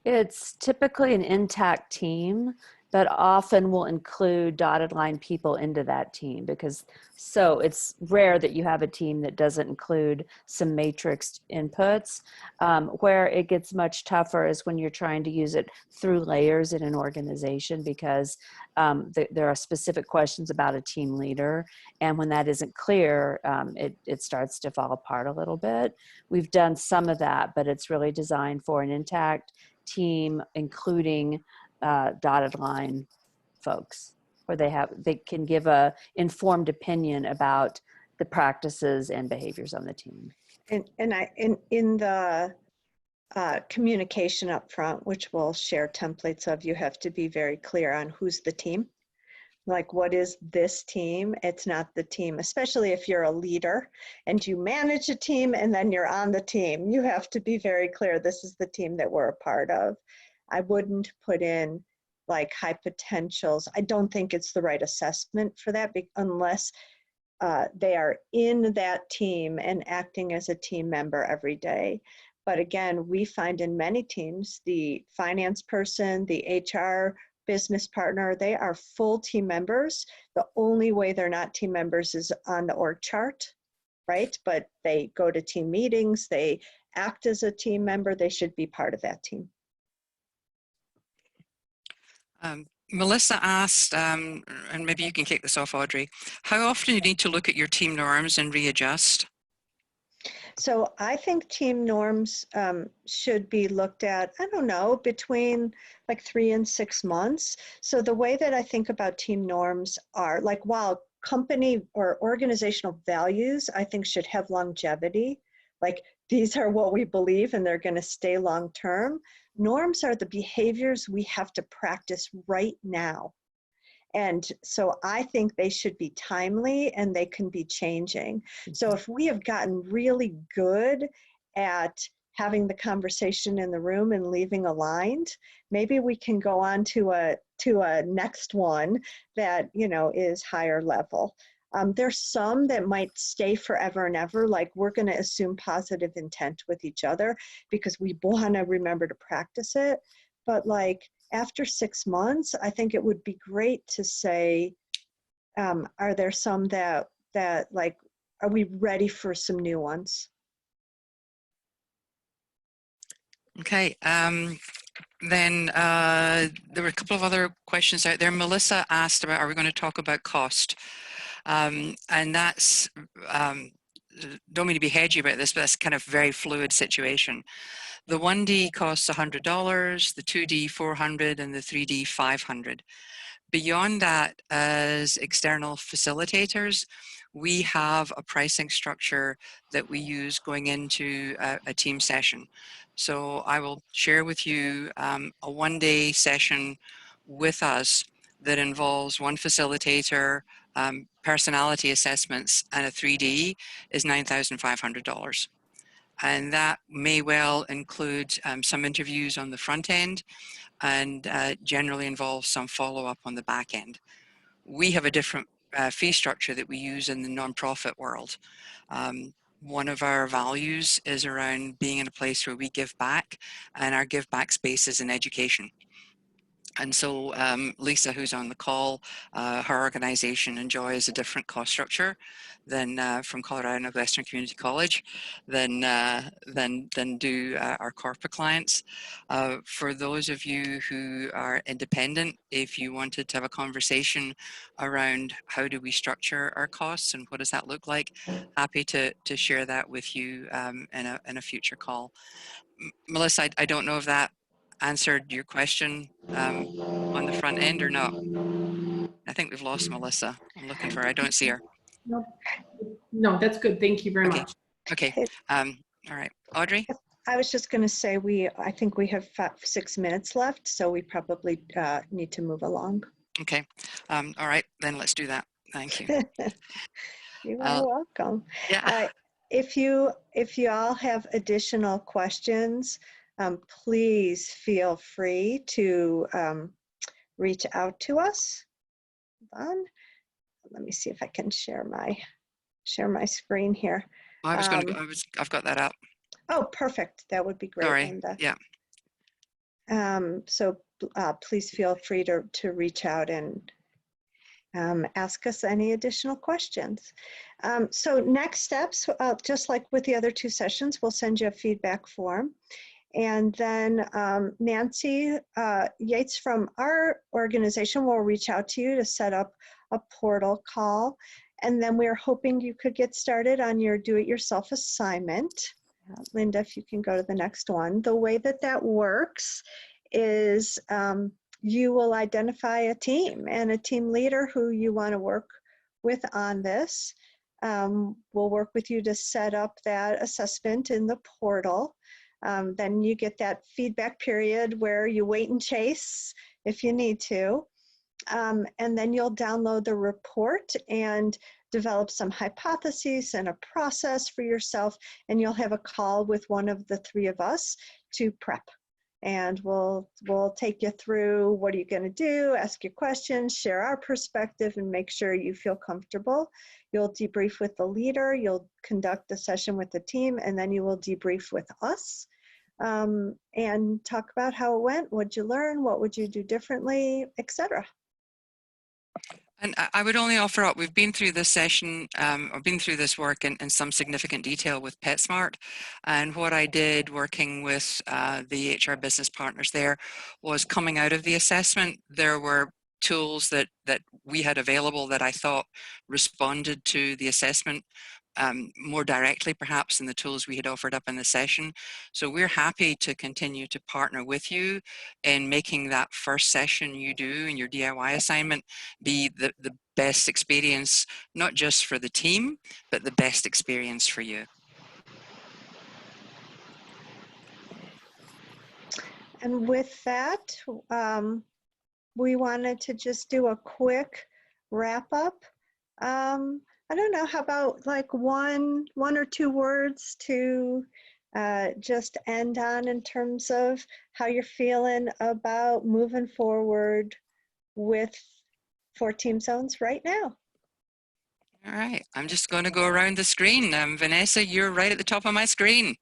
It's typically an intact team, but often will include dotted line people into that team, because so it's rare that you have a team that doesn't include some matrix inputs. Where it gets much tougher is when you're trying to use it through layers in an organization, because there are specific questions about a team leader. And when that isn't clear, it starts to fall apart a little bit. We've done some of that, but it's really designed for an intact team, including dotted line folks, where they can give a informed opinion about the practices and behaviors on the team. And in the communication up front, which we'll share templates of, you have to be very clear on who's the team. Like, what is this team? It's not the team, especially if you're a leader and you manage a team and then you're on the team. You have to be very clear, this is the team that we're a part of. I wouldn't put in like high potentials. I don't think it's the right assessment for that, unless they are in that team and acting as a team member every day. But again, we find in many teams, the finance person, the HR business partner, they are full team members. The only way they're not team members is on the org chart, right? But they go to team meetings, they act as a team member, they should be part of that team. Melissa asked, and maybe you can kick this off, Audrey, how often you need to look at your team norms and readjust? So I think team norms should be looked at, I don't know, between like 3 and 6 months. So the way that I think about team norms are like, while company or organizational values, I think should have longevity, like these are what we believe and they're going to stay long term. Norms are the behaviors we have to practice right now. And so I think they should be timely and they can be changing. So if we have gotten really good at having the conversation in the room and leaving aligned, maybe we can go on to a next one that, you know, is higher level. There's some that might stay forever and ever, like we're going to assume positive intent with each other because we want to remember to practice it. But like after 6 months, I think it would be great to say, are there some that like, are we ready for some new ones? Okay. Then there were a couple of other questions out there. Melissa asked about, are we going to talk about cost? And that's, don't mean to be hedgy about this, but that's kind of very fluid situation. The 1D costs $100, the 2D $400, and the 3D $500. Beyond that, as external facilitators, we have a pricing structure that we use going into a team session. So I will share with you a 1-day session with us that involves one facilitator, personality assessments, and a 3D is $9,500. And that may well include some interviews on the front end and generally involves some follow-up on the back end. We have a different fee structure that we use in the nonprofit world. One of our values is around being in a place where we give back, and our give back space is in education. And so Lisa, who's on the call, her organization enjoys a different cost structure than from Colorado Northwestern Community College than do our corporate clients. For those of you who are independent, if you wanted to have a conversation around how do we structure our costs and what does that look like, happy to share that with you in a future call. Melissa, I don't know if that answered your question on the front end or not. I think we've lost Melissa. I'm looking for her. I don't see her. No, that's good. Thank you very much. Okay. All right. Audrey? I was just going to say, I think we have 6 minutes left, so we probably need to move along. Okay. All right. Then let's do that. Thank you. You are welcome. Yeah. If you all have additional questions, please feel free to reach out to us. Hold on. Let me see if I can share my screen here. I was going to. I've got that up. Oh, perfect. That would be great, Sorry. Linda. Yeah. So please feel free to reach out and ask us any additional questions. So next steps, just like with the other 2 sessions, we'll send you a feedback form. And then Nancy Yates from our organization will reach out to you to set up a portal call. And then we're hoping you could get started on your do-it-yourself assignment. Linda, if you can go to the next one. The way that works is you will identify a team and a team leader who you want to work with on this. We'll work with you to set up that assessment in the portal. Then you get that feedback period where you wait and chase if you need to. And then you'll download the report and develop some hypotheses and a process for yourself. And you'll have a call with one of the 3 of us to prep. And we'll take you through what are you going to do, ask you questions, share our perspective, and make sure you feel comfortable. You'll debrief with the leader, you'll conduct a session with the team, and then you will debrief with us and talk about how it went, what'd you learn, what would you do differently, etc. And I would only offer up, we've been through this session, or been through this work in some significant detail with PetSmart. And what I did working with the HR business partners there was, coming out of the assessment, there were tools that we had available that I thought responded to the assessment more directly perhaps than the tools we had offered up in the session. So we're happy to continue to partner with you in making that first session you do in your DIY assignment be the best experience, not just for the team, but the best experience for you. And with that, we wanted to just do a quick wrap up. I don't know, how about like one or two words to just end on in terms of how you're feeling about moving forward with 4 Team Zones right now. All right, I'm just going to go around the screen. Vanessa, you're right at the top of my screen.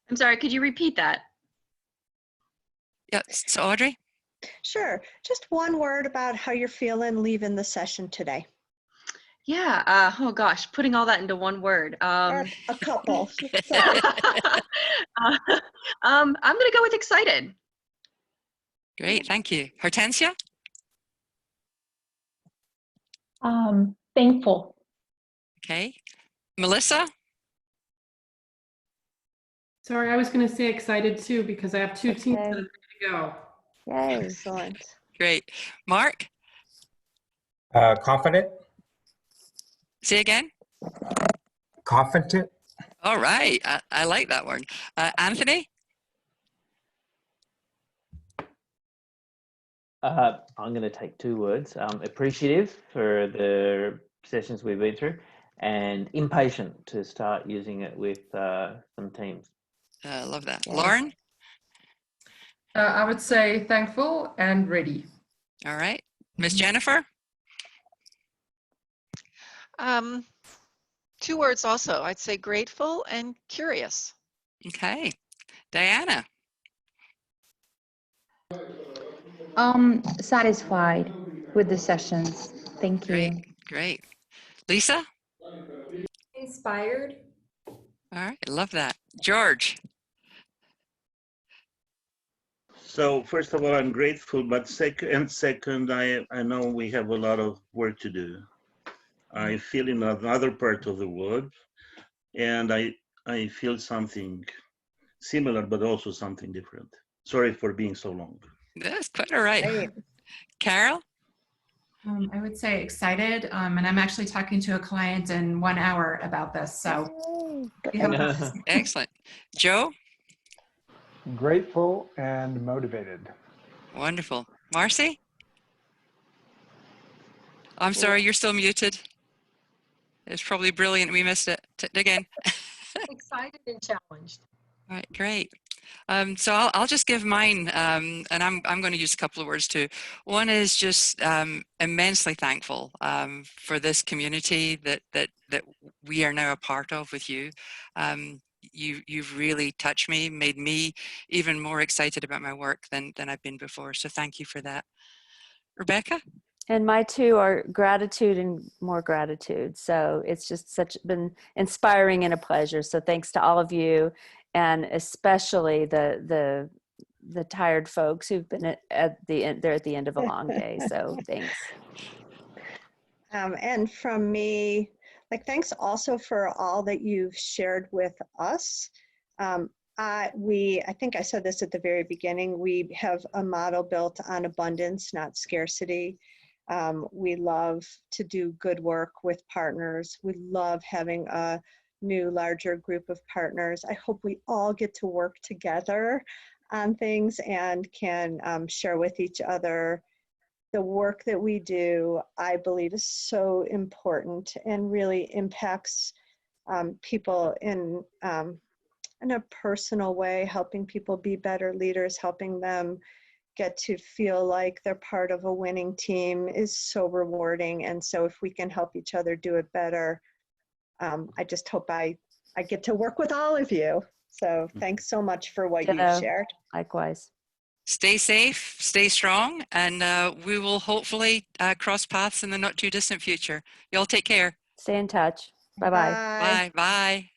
I'm sorry, could you repeat that? Yeah, so Audrey? Sure, just one word about how you're feeling leaving the session today. Yeah, oh gosh, putting all that into one word. Or a couple. I'm gonna go with excited. Great, thank you. Hortensia? Thankful. Okay. Melissa? Sorry, I was going to say excited too because I have 2 teams that are ready to go. Yay. Excellent. Great. Mark? Confident. Say again? Confident. All right, I like that one. Anthony? I'm going to take 2 words. Appreciative for the sessions we've been through, and impatient to start using it with some teams. I love that. Yeah. Lauren? I would say thankful and ready. All right. Miss Jennifer? 2 words also. I'd say grateful and curious. Okay. Diana? Satisfied with the sessions. Thank you. Great, great. Lisa? Inspired. All right, love that. George? So first of all, I'm grateful, but second, I know we have a lot of work to do. I feel in another part of the world, and I feel something similar, but also something different. Sorry for being so long. That's quite all right. Great. Carol? I would say excited, and I'm actually talking to a client in 1 hour about this. So, Excellent. Joe? Grateful and motivated. Wonderful. Marcy? I'm sorry, you're still muted. It's probably brilliant. We missed it. Again. Excited and challenged. All right, great. So I'll just give mine, and I'm going to use a couple of words too. One is just immensely thankful for this community that we are now a part of with you. You've really touched me, made me even more excited about my work than I've been before. So thank you for that. Rebecca? And my 2 are gratitude and more gratitude. So it's just been inspiring and a pleasure. So thanks to all of you, and especially the tired folks who've been at the end. They're at the end of a long day. So thanks. And from me, like, thanks also for all that you've shared with us. I think I said this at the very beginning. We have a model built on abundance, not scarcity. We love to do good work with partners. We love having a new, larger group of partners. I hope we all get to work together on things and can share with each other. The work that we do, I believe, is so important and really impacts people in a personal way, helping people be better leaders, helping them get to feel like they're part of a winning team is so rewarding. And so if we can help each other do it better, I just hope I get to work with all of you. So thanks so much for what you've shared. Likewise. Stay safe, stay strong, and we will hopefully cross paths in the not too distant future. Y'all take care. Stay in touch. Bye-bye. Bye. Bye. Bye.